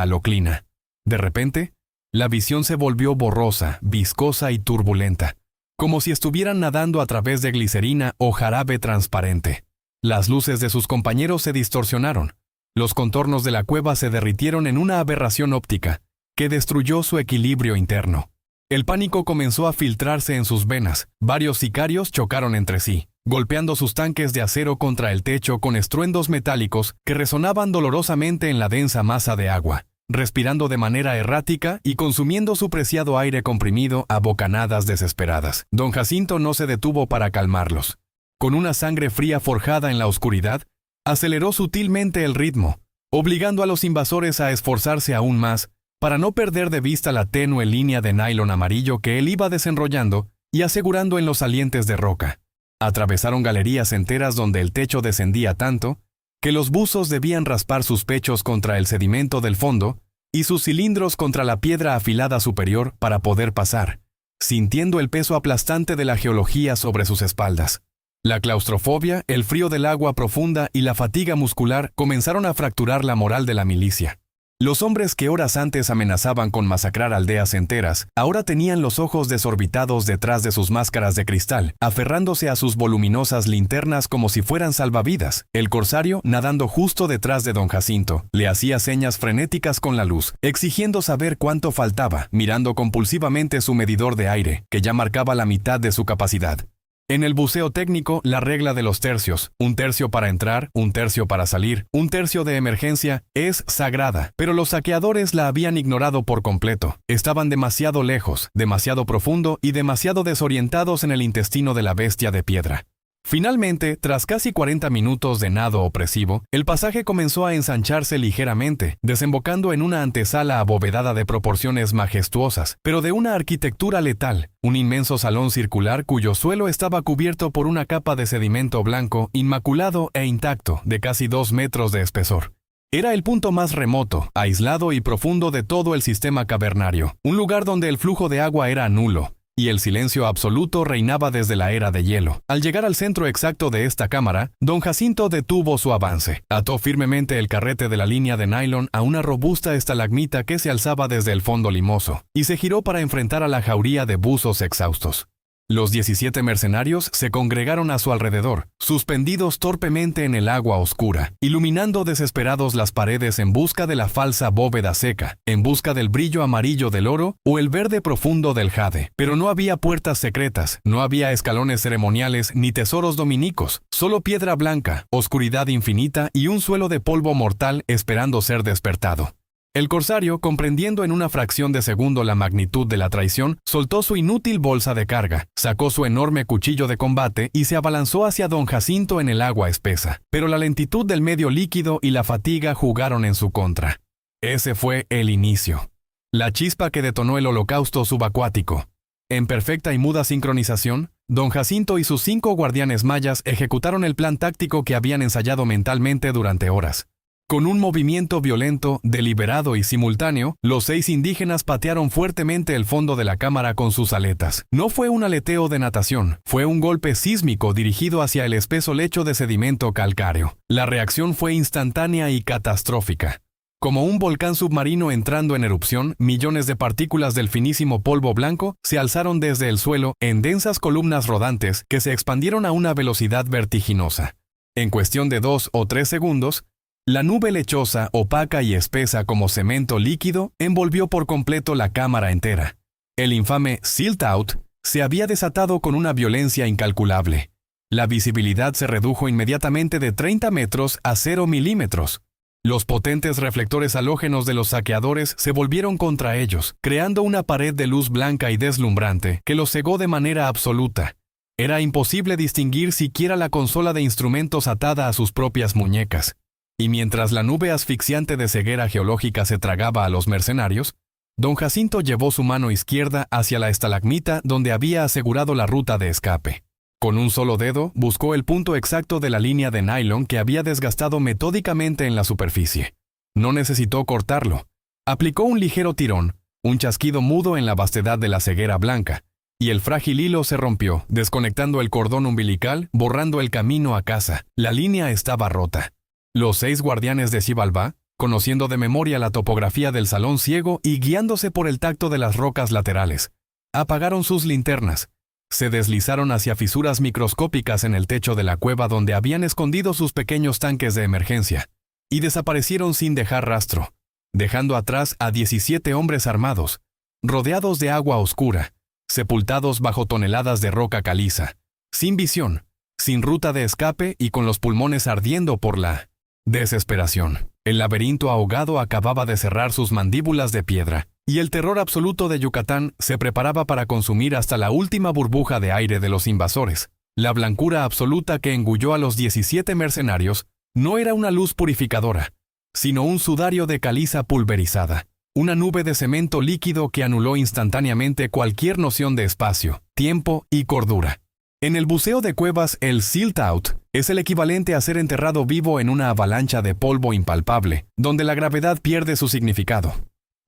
haloclina. De repente, la visión se volvió borrosa, viscosa y turbulenta, como si estuvieran nadando a través de glicerina o jarabe transparente. Las luces de sus compañeros se distorsionaron. Los contornos de la cueva se derritieron en una aberración óptica que destruyó su equilibrio interno. El pánico comenzó a filtrarse en sus venas. Varios sicarios chocaron entre sí, golpeando sus tanques de acero contra el techo con estruendos metálicos que resonaban dolorosamente en la densa masa de agua, respirando de manera errática y consumiendo su preciado aire comprimido a bocanadas desesperadas. Don Jacinto no se detuvo para calmarlos. Con una sangre fría forjada en la oscuridad, aceleró sutilmente el ritmo, obligando a los invasores a esforzarse aún más para no perder de vista la tenue línea de nylon amarillo que él iba desenrollando y asegurando en los salientes de roca. Atravesaron galerías enteras donde el techo descendía tanto que los buzos debían raspar sus pechos contra el sedimento del fondo y sus cilindros contra la piedra afilada superior para poder pasar, sintiendo el peso aplastante de la geología sobre sus espaldas. La claustrofobia, el frío del agua profunda y la fatiga muscular comenzaron a fracturar la moral de la milicia. Los hombres que horas antes amenazaban con masacrar aldeas enteras, ahora tenían los ojos desorbitados detrás de sus máscaras de cristal, aferrándose a sus voluminosas linternas como si fueran salvavidas. El corsario, nadando justo detrás de don Jacinto, le hacía señas frenéticas con la luz, exigiendo saber cuánto faltaba, mirando compulsivamente su medidor de aire, que ya marcaba la mitad de su capacidad. En el buceo técnico, la regla de los tercios, 1/3 para entrar, 1/3 para salir, 1/3 de emergencia, es sagrada, pero los saqueadores la habían ignorado por completo. Estaban demasiado lejos, demasiado profundo y demasiado desorientados en el intestino de la bestia de piedra. Finalmente, tras casi 40 minutos de nado opresivo, el pasaje comenzó a ensancharse ligeramente, desembocando en una antesala abovedada de proporciones majestuosas, pero de una arquitectura letal, un inmenso salón circular cuyo suelo estaba cubierto por una capa de sedimento blanco, inmaculado e intacto, de casi 2 metros de espesor. Era el punto más remoto, aislado y profundo de todo el sistema cavernario, un lugar donde el flujo de agua era nulo, y el silencio absoluto reinaba desde la era de hielo. Al llegar al centro exacto de esta cámara, don Jacinto detuvo su avance. Ató firmemente el carrete de la línea de nylon a una robusta estalagmita que se alzaba desde el fondo limoso, y se giró para enfrentar a la jauría de buzos exhaustos. Los 17 mercenarios se congregaron a su alrededor, suspendidos torpemente en el agua oscura, iluminando desesperados las paredes en busca de la falsa bóveda seca, en busca del brillo amarillo del oro o el verde profundo del jade. Pero no había puertas secretas, no había escalones ceremoniales ni tesoros dominicos, solo piedra blanca, oscuridad infinita y un suelo de polvo mortal esperando ser despertado. El corsario, comprendiendo en una fracción de segundo la magnitud de la traición, soltó su inútil bolsa de carga, sacó su enorme cuchillo de combate y se abalanzó hacia don Jacinto en el agua espesa. Pero la lentitud del medio líquido y la fatiga jugaron en su contra. Ese fue el inicio. La chispa que detonó el holocausto subacuático. En perfecta y muda sincronización, don Jacinto y sus 5 guardianes mayas ejecutaron el plan táctico que habían ensayado mentalmente durante horas. Con un movimiento violento, deliberado y simultáneo, los 6 indígenas patearon fuertemente el fondo de la cámara con sus aletas. No fue un aleteo de natación, fue un golpe sísmico dirigido hacia el espeso lecho de sedimento calcáreo. La reacción fue instantánea y catastrófica. Como un volcán submarino entrando en erupción, millones de partículas del finísimo polvo blanco se alzaron desde el suelo en densas columnas rodantes que se expandieron a una velocidad vertiginosa. En cuestión de 2 o 3 segundos, la nube lechosa, opaca y espesa como cemento líquido, envolvió por completo la cámara entera. El infame Silt Out se había desatado con una violencia incalculable. La visibilidad se redujo inmediatamente de 30 metros a 0 milímetros. Los potentes reflectores halógenos de los saqueadores se volvieron contra ellos, creando una pared de luz blanca y deslumbrante que los cegó de manera absoluta. Era imposible distinguir siquiera la consola de instrumentos atada a sus propias muñecas. Y mientras la nube asfixiante de ceguera geológica se tragaba a los mercenarios, don Jacinto llevó su mano izquierda hacia la estalagmita donde había asegurado la ruta de escape. Con un solo dedo, buscó el punto exacto de la línea de nylon que había desgastado metódicamente en la superficie. No necesitó cortarlo. Aplicó un ligero tirón, un chasquido mudo en la vastedad de la ceguera blanca, y el frágil hilo se rompió, desconectando el cordón umbilical, borrando el camino a casa. La línea estaba rota. Los 6 guardianes de Xibalbá, conociendo de memoria la topografía del salón ciego y guiándose por el tacto de las rocas laterales, apagaron sus linternas, se deslizaron hacia fisuras microscópicas en el techo de la cueva donde habían escondido sus pequeños tanques de emergencia, y desaparecieron sin dejar rastro, dejando atrás a 17 hombres armados, rodeados de agua oscura, sepultados bajo toneladas de roca caliza, sin visión, sin ruta de escape y con los pulmones ardiendo por la desesperación. El laberinto ahogado acababa de cerrar sus mandíbulas de piedra, y el terror absoluto de Yucatán se preparaba para consumir hasta la última burbuja de aire de los invasores. La blancura absoluta que engulló a los 17 mercenarios no era una luz purificadora, sino un sudario de caliza pulverizada, una nube de cemento líquido que anuló instantáneamente cualquier noción de espacio, tiempo y cordura. En el buceo de cuevas, el Silt Out es el equivalente a ser enterrado vivo en una avalancha de polvo impalpable, donde la gravedad pierde su significado.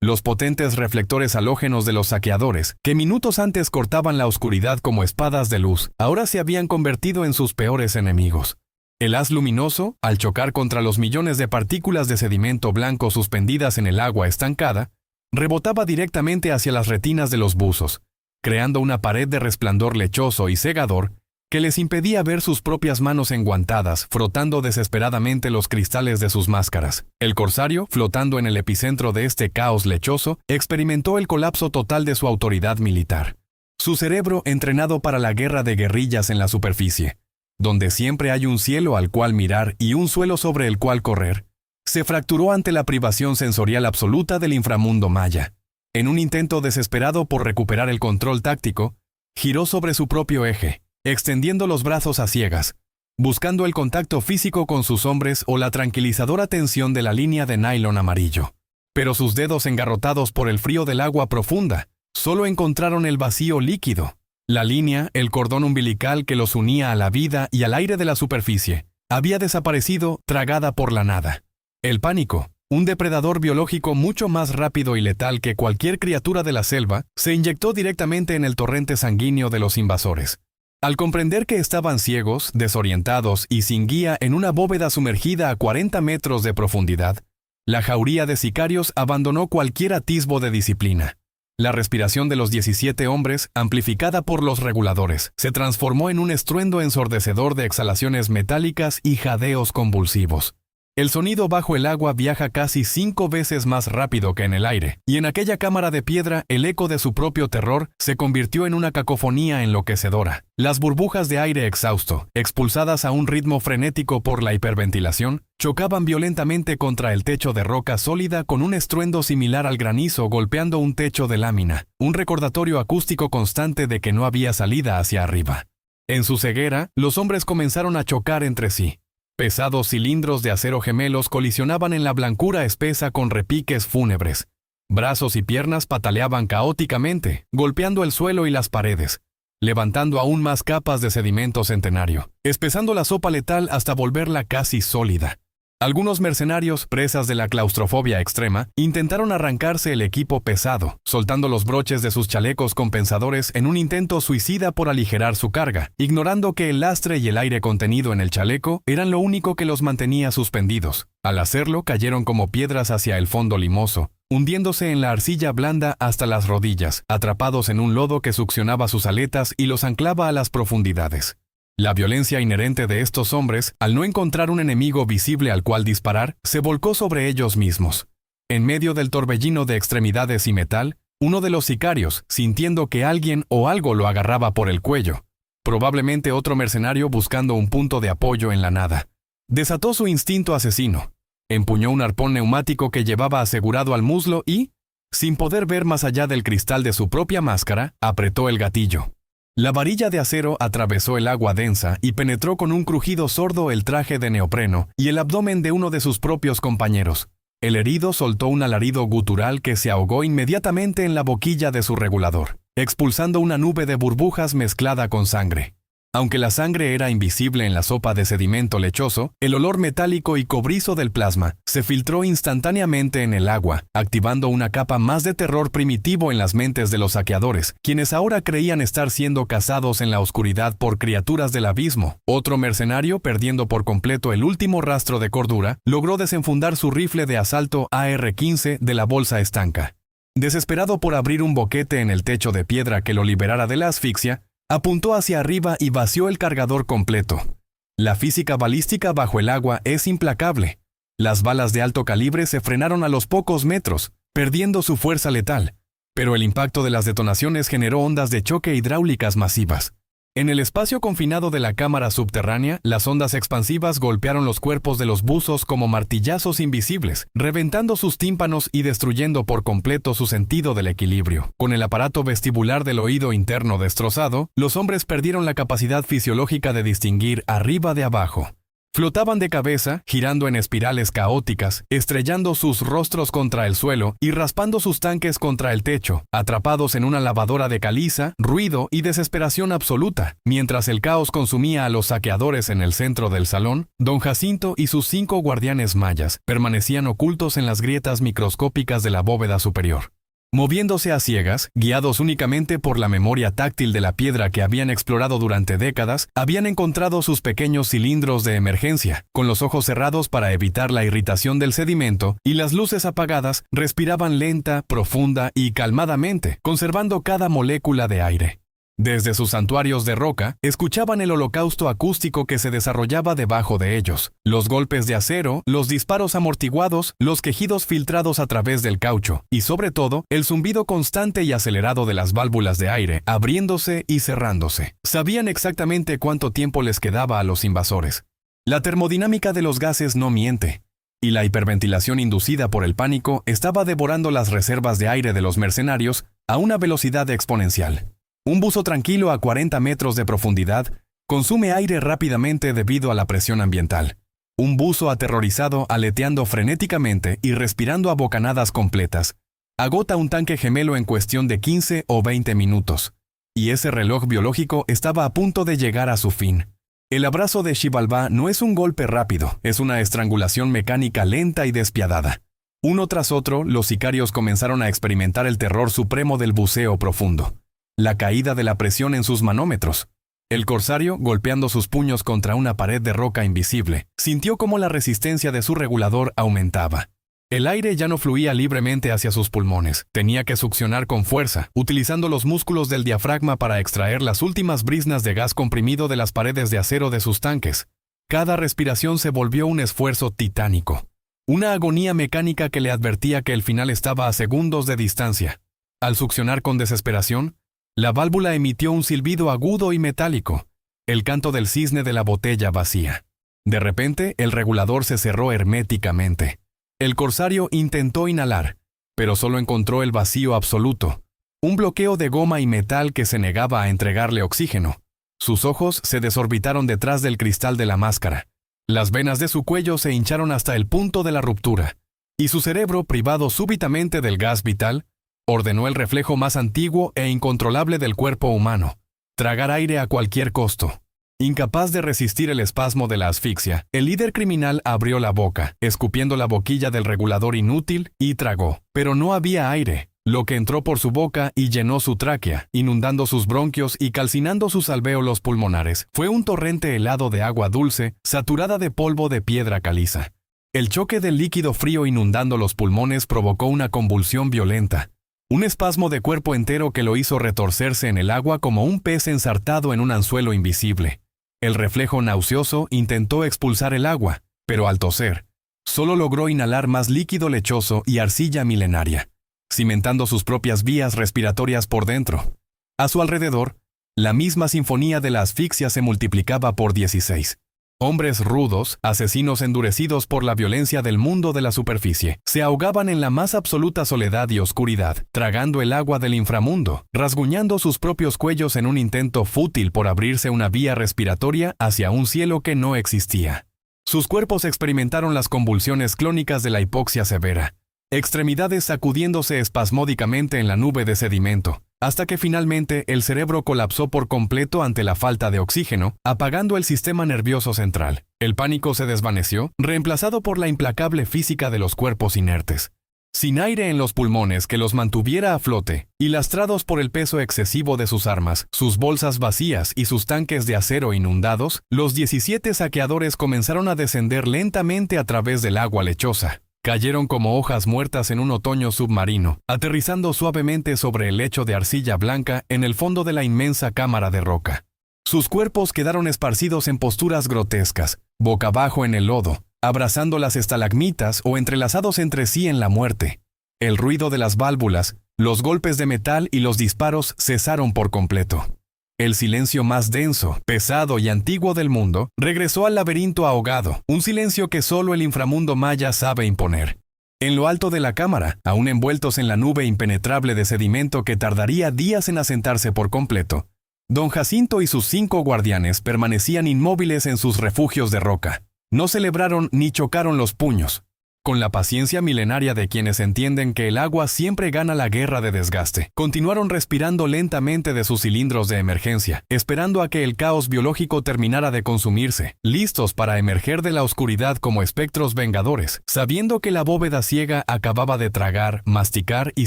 Los potentes reflectores halógenos de los saqueadores, que minutos antes cortaban la oscuridad como espadas de luz, ahora se habían convertido en sus peores enemigos. El haz luminoso, al chocar contra los millones de partículas de sedimento blanco suspendidas en el agua estancada, rebotaba directamente hacia las retinas de los buzos, creando una pared de resplandor lechoso y cegador que les impedía ver sus propias manos enguantadas, frotando desesperadamente los cristales de sus máscaras. El corsario, flotando en el epicentro de este caos lechoso, experimentó el colapso total de su autoridad militar. Su cerebro, entrenado para la guerra de guerrillas en la superficie, donde siempre hay un cielo al cual mirar y un suelo sobre el cual correr, se fracturó ante la privación sensorial absoluta del inframundo maya. En un intento desesperado por recuperar el control táctico, giró sobre su propio eje, extendiendo los brazos a ciegas, buscando el contacto físico con sus hombres o la tranquilizadora tensión de la línea de nylon amarillo. Pero sus dedos engarrotados por el frío del agua profunda solo encontraron el vacío líquido. La línea, el cordón umbilical que los unía a la vida y al aire de la superficie, había desaparecido, tragada por la nada. El pánico, un depredador biológico mucho más rápido y letal que cualquier criatura de la selva, se inyectó directamente en el torrente sanguíneo de los invasores. Al comprender que estaban ciegos, desorientados y sin guía en una bóveda sumergida a 40 metros de profundidad, la jauría de sicarios abandonó cualquier atisbo de disciplina. La respiración de los 17 hombres, amplificada por los reguladores, se transformó en un estruendo ensordecedor de exhalaciones metálicas y jadeos convulsivos. El sonido bajo el agua viaja casi 5 veces más rápido que en el aire, y en aquella cámara de piedra el eco de su propio terror se convirtió en una cacofonía enloquecedora. Las burbujas de aire exhausto, expulsadas a un ritmo frenético por la hiperventilación, chocaban violentamente contra el techo de roca sólida con un estruendo similar al granizo golpeando un techo de lámina, un recordatorio acústico constante de que no había salida hacia arriba. En su ceguera, los hombres comenzaron a chocar entre sí. Pesados cilindros de acero gemelos colisionaban en la blancura espesa con repiques fúnebres. Brazos y piernas pataleaban caóticamente, golpeando el suelo y las paredes, levantando aún más capas de sedimento centenario, espesando la sopa letal hasta volverla casi sólida. Algunos mercenarios, presas de la claustrofobia extrema, intentaron arrancarse el equipo pesado, soltando los broches de sus chalecos compensadores en un intento suicida por aligerar su carga, ignorando que el lastre y el aire contenido en el chaleco eran lo único que los mantenía suspendidos. Al hacerlo, cayeron como piedras hacia el fondo limoso, hundiéndose en la arcilla blanda hasta las rodillas, atrapados en un lodo que succionaba sus aletas y los anclaba a las profundidades. La violencia inherente de estos hombres, al no encontrar un enemigo visible al cual disparar, se volcó sobre ellos mismos. En medio del torbellino de extremidades y metal, uno de los sicarios, sintiendo que alguien o algo lo agarraba por el cuello, probablemente otro mercenario buscando un punto de apoyo en la nada, desató su instinto asesino, empuñó un arpón neumático que llevaba asegurado al muslo y, sin poder ver más allá del cristal de su propia máscara, apretó el gatillo. La varilla de acero atravesó el agua densa y penetró con un crujido sordo el traje de neopreno y el abdomen de uno de sus propios compañeros. El herido soltó un alarido gutural que se ahogó inmediatamente en la boquilla de su regulador, expulsando una nube de burbujas mezclada con sangre. Aunque la sangre era invisible en la sopa de sedimento lechoso, el olor metálico y cobrizo del plasma se filtró instantáneamente en el agua, activando una capa más de terror primitivo en las mentes de los saqueadores, quienes ahora creían estar siendo cazados en la oscuridad por criaturas del abismo. Otro mercenario, perdiendo por completo el último rastro de cordura, logró desenfundar su rifle de asalto AR-15 de la bolsa estanca. Desesperado por abrir un boquete en el techo de piedra que lo liberara de la asfixia, apuntó hacia arriba y vació el cargador completo. La física balística bajo el agua es implacable. Las balas de alto calibre se frenaron a los pocos metros, perdiendo su fuerza letal, pero el impacto de las detonaciones generó ondas de choque hidráulicas masivas. En el espacio confinado de la cámara subterránea, las ondas expansivas golpearon los cuerpos de los buzos como martillazos invisibles, reventando sus tímpanos y destruyendo por completo su sentido del equilibrio. Con el aparato vestibular del oído interno destrozado, los hombres perdieron la capacidad fisiológica de distinguir arriba de abajo. Flotaban de cabeza, girando en espirales caóticas, estrellando sus rostros contra el suelo y raspando sus tanques contra el techo, atrapados en una lavadora de caliza, ruido y desesperación absoluta. Mientras el caos consumía a los saqueadores en el centro del salón, don Jacinto y sus 5 guardianes mayas permanecían ocultos en las grietas microscópicas de la bóveda superior. Moviéndose a ciegas, guiados únicamente por la memoria táctil de la piedra que habían explorado durante décadas, habían encontrado sus pequeños cilindros de emergencia. Con los ojos cerrados para evitar la irritación del sedimento y las luces apagadas, respiraban lenta, profunda y calmadamente, conservando cada molécula de aire. Desde sus santuarios de roca, escuchaban el holocausto acústico que se desarrollaba debajo de ellos, los golpes de acero, los disparos amortiguados, los quejidos filtrados a través del caucho, y sobre todo, el zumbido constante y acelerado de las válvulas de aire, abriéndose y cerrándose. Sabían exactamente cuánto tiempo les quedaba a los invasores. La termodinámica de los gases no miente, y la hiperventilación inducida por el pánico estaba devorando las reservas de aire de los mercenarios a una velocidad exponencial. Un buzo tranquilo a 40 metros de profundidad consume aire rápidamente debido a la presión ambiental. Un buzo aterrorizado aleteando frenéticamente y respirando a bocanadas completas agota un tanque gemelo en cuestión de 15 o 20 minutos. Y ese reloj biológico estaba a punto de llegar a su fin. El abrazo de Xibalbá no es un golpe rápido, es una estrangulación mecánica lenta y despiadada. Uno tras otro, los sicarios comenzaron a experimentar el terror supremo del buceo profundo. La caída de la presión en sus manómetros. El corsario, golpeando sus puños contra una pared de roca invisible, sintió cómo la resistencia de su regulador aumentaba. El aire ya no fluía libremente hacia sus pulmones. Tenía que succionar con fuerza, utilizando los músculos del diafragma para extraer las últimas briznas de gas comprimido de las paredes de acero de sus tanques. Cada respiración se volvió un esfuerzo titánico. Una agonía mecánica que le advertía que el final estaba a segundos de distancia. Al succionar con desesperación, la válvula emitió un silbido agudo y metálico, el canto del cisne de la botella vacía. De repente, el regulador se cerró herméticamente. El corsario intentó inhalar, pero solo encontró el vacío absoluto, un bloqueo de goma y metal que se negaba a entregarle oxígeno. Sus ojos se desorbitaron detrás del cristal de la máscara. Las venas de su cuello se hincharon hasta el punto de la ruptura, y su cerebro, privado súbitamente del gas vital, ordenó el reflejo más antiguo e incontrolable del cuerpo humano: tragar aire a cualquier costo. Incapaz de resistir el espasmo de la asfixia, el líder criminal abrió la boca, escupiendo la boquilla del regulador inútil, y tragó. Pero no había aire. Lo que entró por su boca y llenó su tráquea, inundando sus bronquios y calcinando sus alvéolos pulmonares, fue un torrente helado de agua dulce, saturada de polvo de piedra caliza. El choque del líquido frío inundando los pulmones provocó una convulsión violenta. Un espasmo de cuerpo entero que lo hizo retorcerse en el agua como un pez ensartado en un anzuelo invisible. El reflejo nauseoso intentó expulsar el agua, pero al toser, solo logró inhalar más líquido lechoso y arcilla milenaria, cimentando sus propias vías respiratorias por dentro. A su alrededor, la misma sinfonía de la asfixia se multiplicaba por 16. Hombres rudos, asesinos endurecidos por la violencia del mundo de la superficie, se ahogaban en la más absoluta soledad y oscuridad, tragando el agua del inframundo, rasguñando sus propios cuellos en un intento fútil por abrirse una vía respiratoria hacia un cielo que no existía. Sus cuerpos experimentaron las convulsiones clónicas de la hipoxia severa, extremidades sacudiéndose espasmódicamente en la nube de sedimento, hasta que finalmente el cerebro colapsó por completo ante la falta de oxígeno, apagando el sistema nervioso central. El pánico se desvaneció, reemplazado por la implacable física de los cuerpos inertes. Sin aire en los pulmones que los mantuviera a flote, y lastrados por el peso excesivo de sus armas, sus bolsas vacías y sus tanques de acero inundados, los 17 saqueadores comenzaron a descender lentamente a través del agua lechosa. Cayeron como hojas muertas en un otoño submarino, aterrizando suavemente sobre el lecho de arcilla blanca en el fondo de la inmensa cámara de roca. Sus cuerpos quedaron esparcidos en posturas grotescas, boca abajo en el lodo, abrazando las estalagmitas o entrelazados entre sí en la muerte. El ruido de las válvulas, los golpes de metal y los disparos cesaron por completo. El silencio más denso, pesado y antiguo del mundo regresó al laberinto ahogado, un silencio que solo el inframundo maya sabe imponer. En lo alto de la cámara, aún envueltos en la nube impenetrable de sedimento que tardaría días en asentarse por completo, don Jacinto y sus 5 guardianes permanecían inmóviles en sus refugios de roca. No celebraron ni chocaron los puños. con la paciencia milenaria de quienes entienden que el agua siempre gana la guerra de desgaste. Continuaron respirando lentamente de sus cilindros de emergencia, esperando a que el caos biológico terminara de consumirse, listos para emerger de la oscuridad como espectros vengadores, sabiendo que la bóveda ciega acababa de tragar, masticar y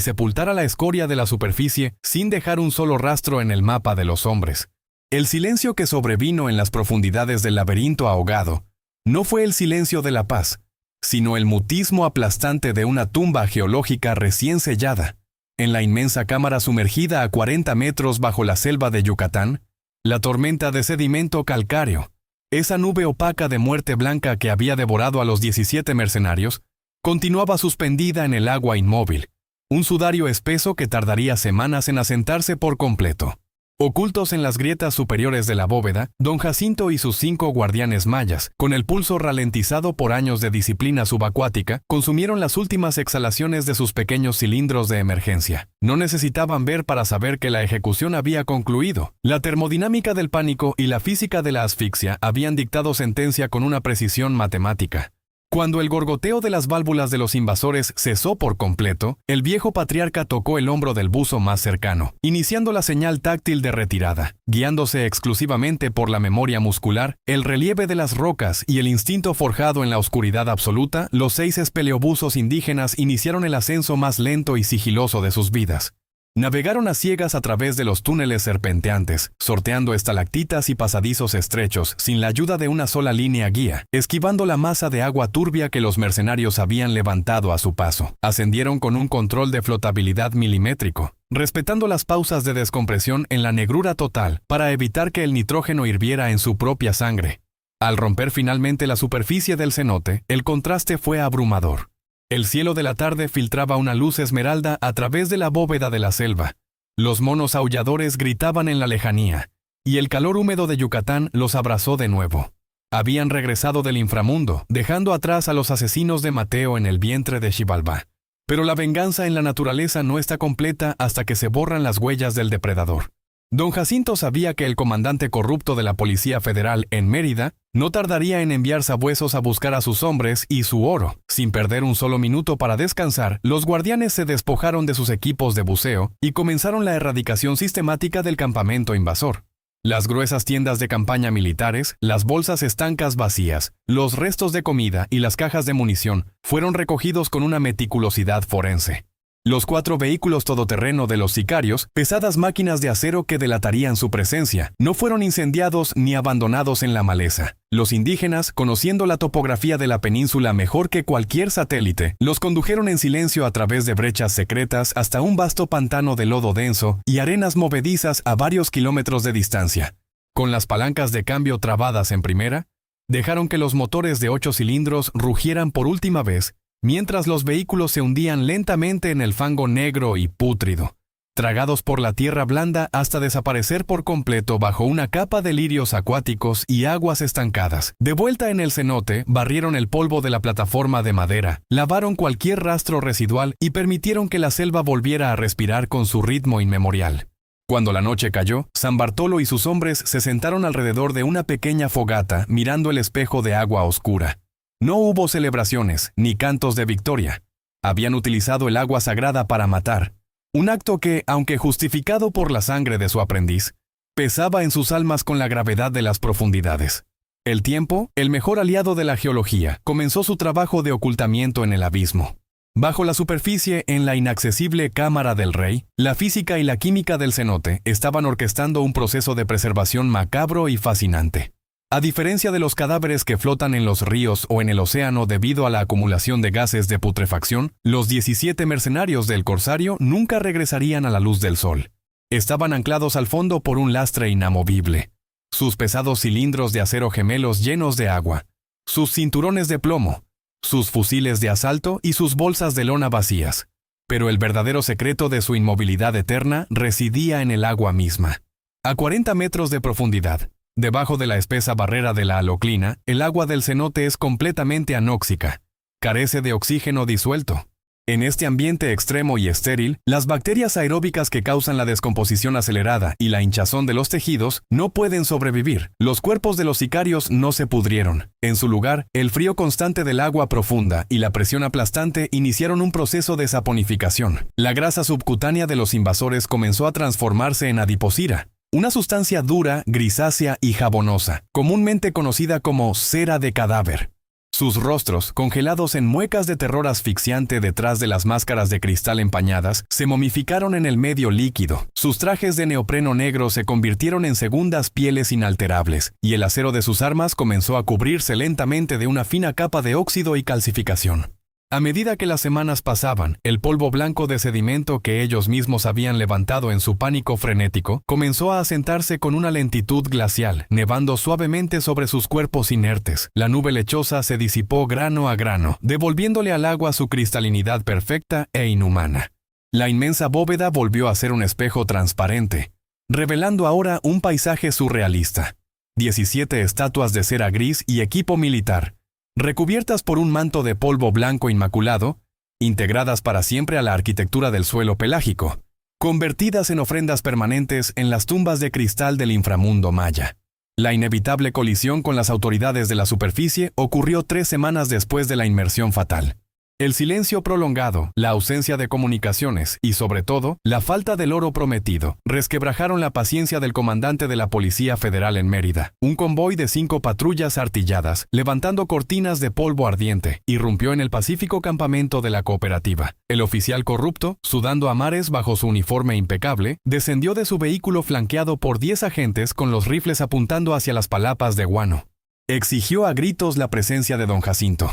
sepultar a la escoria de la superficie sin dejar un solo rastro en el mapa de los hombres. El silencio que sobrevino en las profundidades del laberinto ahogado no fue el silencio de la paz, sino el mutismo aplastante de una tumba geológica recién sellada. En la inmensa cámara sumergida a 40 metros bajo la selva de Yucatán, la tormenta de sedimento calcáreo, esa nube opaca de muerte blanca que había devorado a los 17 mercenarios, continuaba suspendida en el agua inmóvil, un sudario espeso que tardaría semanas en asentarse por completo. Ocultos en las grietas superiores de la bóveda, don Jacinto y sus 5 guardianes mayas, con el pulso ralentizado por años de disciplina subacuática, consumieron las últimas exhalaciones de sus pequeños cilindros de emergencia. No necesitaban ver para saber que la ejecución había concluido. La termodinámica del pánico y la física de la asfixia habían dictado sentencia con una precisión matemática. Cuando el gorgoteo de las válvulas de los invasores cesó por completo, el viejo patriarca tocó el hombro del buzo más cercano, iniciando la señal táctil de retirada. Guiándose exclusivamente por la memoria muscular, el relieve de las rocas y el instinto forjado en la oscuridad absoluta, los 6 espeleobuzos indígenas iniciaron el ascenso más lento y sigiloso de sus vidas. Navegaron a ciegas a través de los túneles serpenteantes, sorteando estalactitas y pasadizos estrechos, sin la ayuda de una sola línea guía, esquivando la masa de agua turbia que los mercenarios habían levantado a su paso. Ascendieron con un control de flotabilidad milimétrico, respetando las pausas de descompresión en la negrura total para evitar que el nitrógeno hirviera en su propia sangre. Al romper finalmente la superficie del cenote, el contraste fue abrumador. El cielo de la tarde filtraba una luz esmeralda a través de la bóveda de la selva. Los monos aulladores gritaban en la lejanía, y el calor húmedo de Yucatán los abrazó de nuevo. Habían regresado del inframundo, dejando atrás a los asesinos de Mateo en el vientre de Xibalbá. Pero la venganza en la naturaleza no está completa hasta que se borran las huellas del depredador. Don Jacinto sabía que el comandante corrupto de la Policía Federal en Mérida no tardaría en enviar sabuesos a buscar a sus hombres y su oro. Sin perder un solo minuto para descansar, los guardianes se despojaron de sus equipos de buceo y comenzaron la erradicación sistemática del campamento invasor. Las gruesas tiendas de campaña militares, las bolsas estancas vacías, los restos de comida y las cajas de munición fueron recogidos con una meticulosidad forense. Los 4 vehículos todoterreno de los sicarios, pesadas máquinas de acero que delatarían su presencia, no fueron incendiados ni abandonados en la maleza. Los indígenas, conociendo la topografía de la península mejor que cualquier satélite, los condujeron en silencio a través de brechas secretas hasta un vasto pantano de lodo denso y arenas movedizas a varios kilómetros de distancia. Con las palancas de cambio trabadas en primera, dejaron que los motores de 8 cilindros rugieran por última vez, mientras los vehículos se hundían lentamente en el fango negro y pútrido, tragados por la tierra blanda hasta desaparecer por completo bajo una capa de lirios acuáticos y aguas estancadas. De vuelta en el cenote, barrieron el polvo de la plataforma de madera, lavaron cualquier rastro residual y permitieron que la selva volviera a respirar con su ritmo inmemorial. Cuando la noche cayó, San Bartolo y sus hombres se sentaron alrededor de una pequeña fogata mirando el espejo de agua oscura. No hubo celebraciones, ni cantos de victoria. Habían utilizado el agua sagrada para matar, un acto que, aunque justificado por la sangre de su aprendiz, pesaba en sus almas con la gravedad de las profundidades. El tiempo, el mejor aliado de la geología, comenzó su trabajo de ocultamiento en el abismo. Bajo la superficie, en la inaccesible Cámara del Rey, la física y la química del cenote estaban orquestando un proceso de preservación macabro y fascinante. A diferencia de los cadáveres que flotan en los ríos o en el océano debido a la acumulación de gases de putrefacción, los 17 mercenarios del corsario nunca regresarían a la luz del sol. Estaban anclados al fondo por un lastre inamovible. Sus pesados cilindros de acero gemelos llenos de agua, sus cinturones de plomo, sus fusiles de asalto y sus bolsas de lona vacías. Pero el verdadero secreto de su inmovilidad eterna residía en el agua misma. A 40 metros de profundidad, debajo de la espesa barrera de la haloclina, el agua del cenote es completamente anóxica. Carece de oxígeno disuelto. En este ambiente extremo y estéril, las bacterias aeróbicas que causan la descomposición acelerada y la hinchazón de los tejidos no pueden sobrevivir. Los cuerpos de los sicarios no se pudrieron. En su lugar, el frío constante del agua profunda y la presión aplastante iniciaron un proceso de saponificación. La grasa subcutánea de los invasores comenzó a transformarse en adiposira, una sustancia dura, grisácea y jabonosa, comúnmente conocida como cera de cadáver. Sus rostros, congelados en muecas de terror asfixiante detrás de las máscaras de cristal empañadas, se momificaron en el medio líquido. Sus trajes de neopreno negro se convirtieron en segundas pieles inalterables, y el acero de sus armas comenzó a cubrirse lentamente de una fina capa de óxido y calcificación. A medida que las semanas pasaban, el polvo blanco de sedimento que ellos mismos habían levantado en su pánico frenético comenzó a asentarse con una lentitud glacial, nevando suavemente sobre sus cuerpos inertes. La nube lechosa se disipó grano a grano, devolviéndole al agua su cristalinidad perfecta e inhumana. La inmensa bóveda volvió a ser un espejo transparente, revelando ahora un paisaje surrealista. 17 estatuas de cera gris y equipo militar, recubiertas por un manto de polvo blanco inmaculado, integradas para siempre a la arquitectura del suelo pelágico, convertidas en ofrendas permanentes en las tumbas de cristal del inframundo maya. La inevitable colisión con las autoridades de la superficie ocurrió 3 semanas después de la inmersión fatal. El silencio prolongado, la ausencia de comunicaciones y, sobre todo, la falta del oro prometido, resquebrajaron la paciencia del comandante de la Policía Federal en Mérida. Un convoy de 5 patrullas artilladas, levantando cortinas de polvo ardiente, irrumpió en el pacífico campamento de la cooperativa. El oficial corrupto, sudando a mares bajo su uniforme impecable, descendió de su vehículo flanqueado por 10 agentes con los rifles apuntando hacia las palapas de guano. Exigió a gritos la presencia de don Jacinto.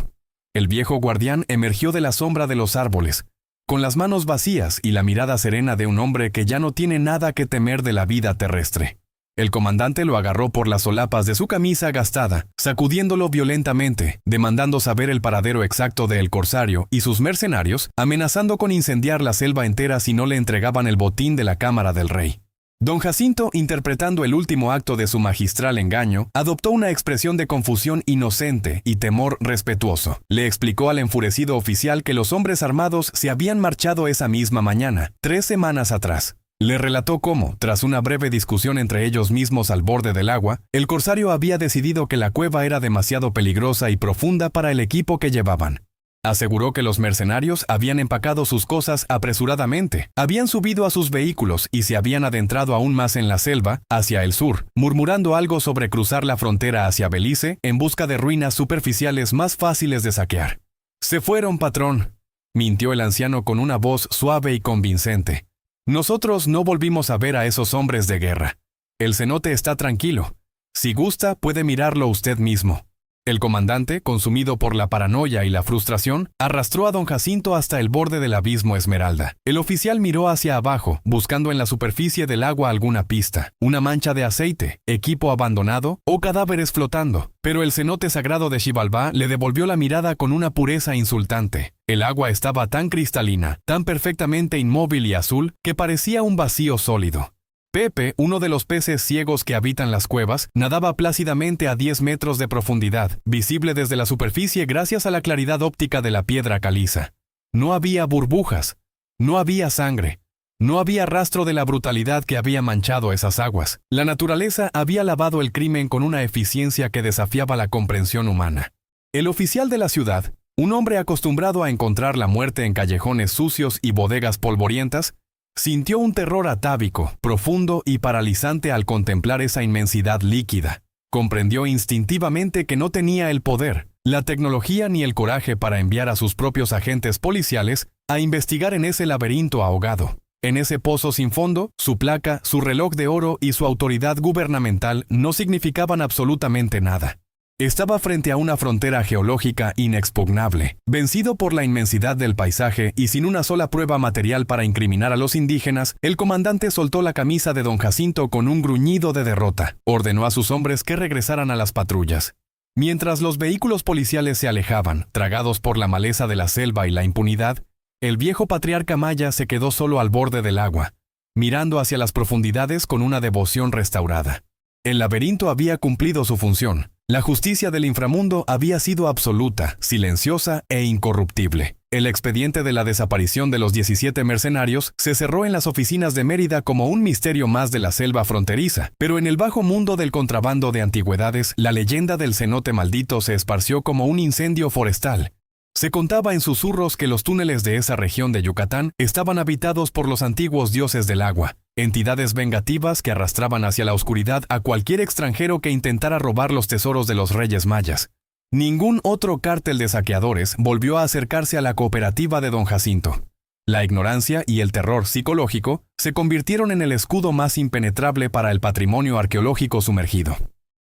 El viejo guardián emergió de la sombra de los árboles, con las manos vacías y la mirada serena de un hombre que ya no tiene nada que temer de la vida terrestre. El comandante lo agarró por las solapas de su camisa gastada, sacudiéndolo violentamente, demandando saber el paradero exacto del corsario y sus mercenarios, amenazando con incendiar la selva entera si no le entregaban el botín de la cámara del rey. Don Jacinto, interpretando el último acto de su magistral engaño, adoptó una expresión de confusión inocente y temor respetuoso. Le explicó al enfurecido oficial que los hombres armados se habían marchado esa misma mañana, 3 semanas atrás. Le relató cómo, tras una breve discusión entre ellos mismos al borde del agua, el corsario había decidido que la cueva era demasiado peligrosa y profunda para el equipo que llevaban. Aseguró que los mercenarios habían empacado sus cosas apresuradamente, habían subido a sus vehículos y se habían adentrado aún más en la selva, hacia el sur, murmurando algo sobre cruzar la frontera hacia Belice en busca de ruinas superficiales más fáciles de saquear. «Se fueron, patrón», mintió el anciano con una voz suave y convincente. «Nosotros no volvimos a ver a esos hombres de guerra. El cenote está tranquilo. Si gusta, puede mirarlo usted mismo». El comandante, consumido por la paranoia y la frustración, arrastró a don Jacinto hasta el borde del abismo Esmeralda. El oficial miró hacia abajo, buscando en la superficie del agua alguna pista, una mancha de aceite, equipo abandonado o cadáveres flotando. Pero el cenote sagrado de Xibalbá le devolvió la mirada con una pureza insultante. El agua estaba tan cristalina, tan perfectamente inmóvil y azul, que parecía un vacío sólido. Pepe, uno de los peces ciegos que habitan las cuevas, nadaba plácidamente a 10 metros de profundidad, visible desde la superficie gracias a la claridad óptica de la piedra caliza. No había burbujas, no había sangre, no había rastro de la brutalidad que había manchado esas aguas. La naturaleza había lavado el crimen con una eficiencia que desafiaba la comprensión humana. El oficial de la ciudad, un hombre acostumbrado a encontrar la muerte en callejones sucios y bodegas polvorientas, sintió un terror atávico, profundo y paralizante al contemplar esa inmensidad líquida. Comprendió instintivamente que no tenía el poder, la tecnología ni el coraje para enviar a sus propios agentes policiales a investigar en ese laberinto ahogado. En ese pozo sin fondo, su placa, su reloj de oro y su autoridad gubernamental no significaban absolutamente nada. Estaba frente a una frontera geológica inexpugnable, vencido por la inmensidad del paisaje y sin una sola prueba material para incriminar a los indígenas. El comandante soltó la camisa de don Jacinto con un gruñido de derrota. Ordenó a sus hombres que regresaran a las patrullas. Mientras los vehículos policiales se alejaban, tragados por la maleza de la selva y la impunidad, el viejo patriarca maya se quedó solo al borde del agua, mirando hacia las profundidades con una devoción restaurada. El laberinto había cumplido su función. La justicia del inframundo había sido absoluta, silenciosa e incorruptible. El expediente de la desaparición de los 17 mercenarios se cerró en las oficinas de Mérida como un misterio más de la selva fronteriza, pero en el bajo mundo del contrabando de antigüedades, la leyenda del cenote maldito se esparció como un incendio forestal. Se contaba en susurros que los túneles de esa región de Yucatán estaban habitados por los antiguos dioses del agua, entidades vengativas que arrastraban hacia la oscuridad a cualquier extranjero que intentara robar los tesoros de los reyes mayas. Ningún otro cártel de saqueadores volvió a acercarse a la cooperativa de Don Jacinto. La ignorancia y el terror psicológico se convirtieron en el escudo más impenetrable para el patrimonio arqueológico sumergido.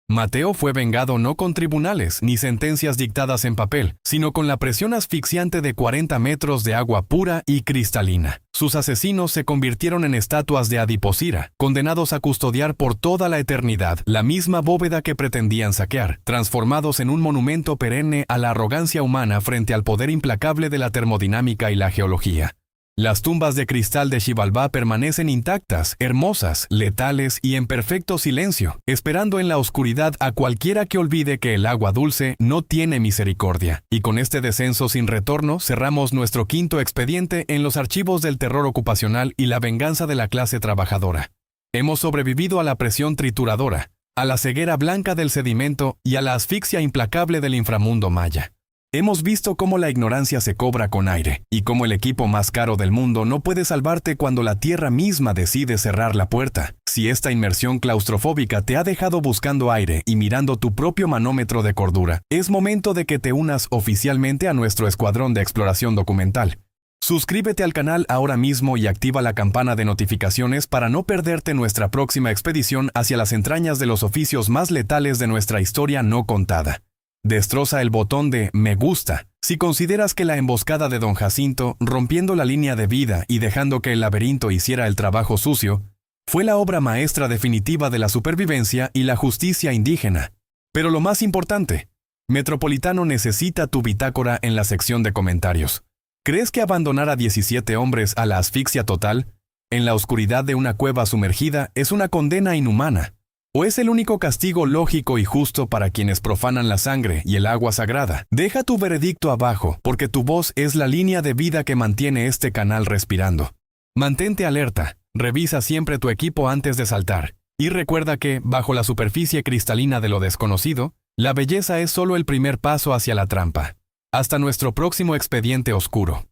Mateo fue vengado no con tribunales ni sentencias dictadas en papel, sino con la presión asfixiante de 40 metros de agua pura y cristalina. Sus asesinos se convirtieron en estatuas de adiposira, condenados a custodiar por toda la eternidad la misma bóveda que pretendían saquear, transformados en un monumento perenne a la arrogancia humana frente al poder implacable de la termodinámica y la geología. Las tumbas de cristal de Xibalbá permanecen intactas, hermosas, letales y en perfecto silencio, esperando en la oscuridad a cualquiera que olvide que el agua dulce no tiene misericordia. Y con este descenso sin retorno cerramos nuestro quinto expediente en los archivos del terror ocupacional y la venganza de la clase trabajadora. Hemos sobrevivido a la presión trituradora, a la ceguera blanca del sedimento y a la asfixia implacable del inframundo maya. Hemos visto cómo la ignorancia se cobra con aire, y cómo el equipo más caro del mundo no puede salvarte cuando la tierra misma decide cerrar la puerta. Si esta inmersión claustrofóbica te ha dejado buscando aire y mirando tu propio manómetro de cordura, es momento de que te unas oficialmente a nuestro escuadrón de exploración documental. Suscríbete al canal ahora mismo y activa la campana de notificaciones para no perderte nuestra próxima expedición hacia las entrañas de los oficios más letales de nuestra historia no contada. Destroza el botón de me gusta si consideras que la emboscada de Don Jacinto, rompiendo la línea de vida y dejando que el laberinto hiciera el trabajo sucio, fue la obra maestra definitiva de la supervivencia y la justicia indígena. Pero lo más importante, Metropolitano necesita tu bitácora en la sección de comentarios. ¿Crees que abandonar a 17 hombres a la asfixia total, en la oscuridad de una cueva sumergida, es una condena inhumana? ¿O es el único castigo lógico y justo para quienes profanan la sangre y el agua sagrada? Deja tu veredicto abajo, porque tu voz es la línea de vida que mantiene este canal respirando. Mantente alerta, revisa siempre tu equipo antes de saltar, y recuerda que, bajo la superficie cristalina de lo desconocido, la belleza es solo el primer paso hacia la trampa. Hasta nuestro próximo expediente oscuro.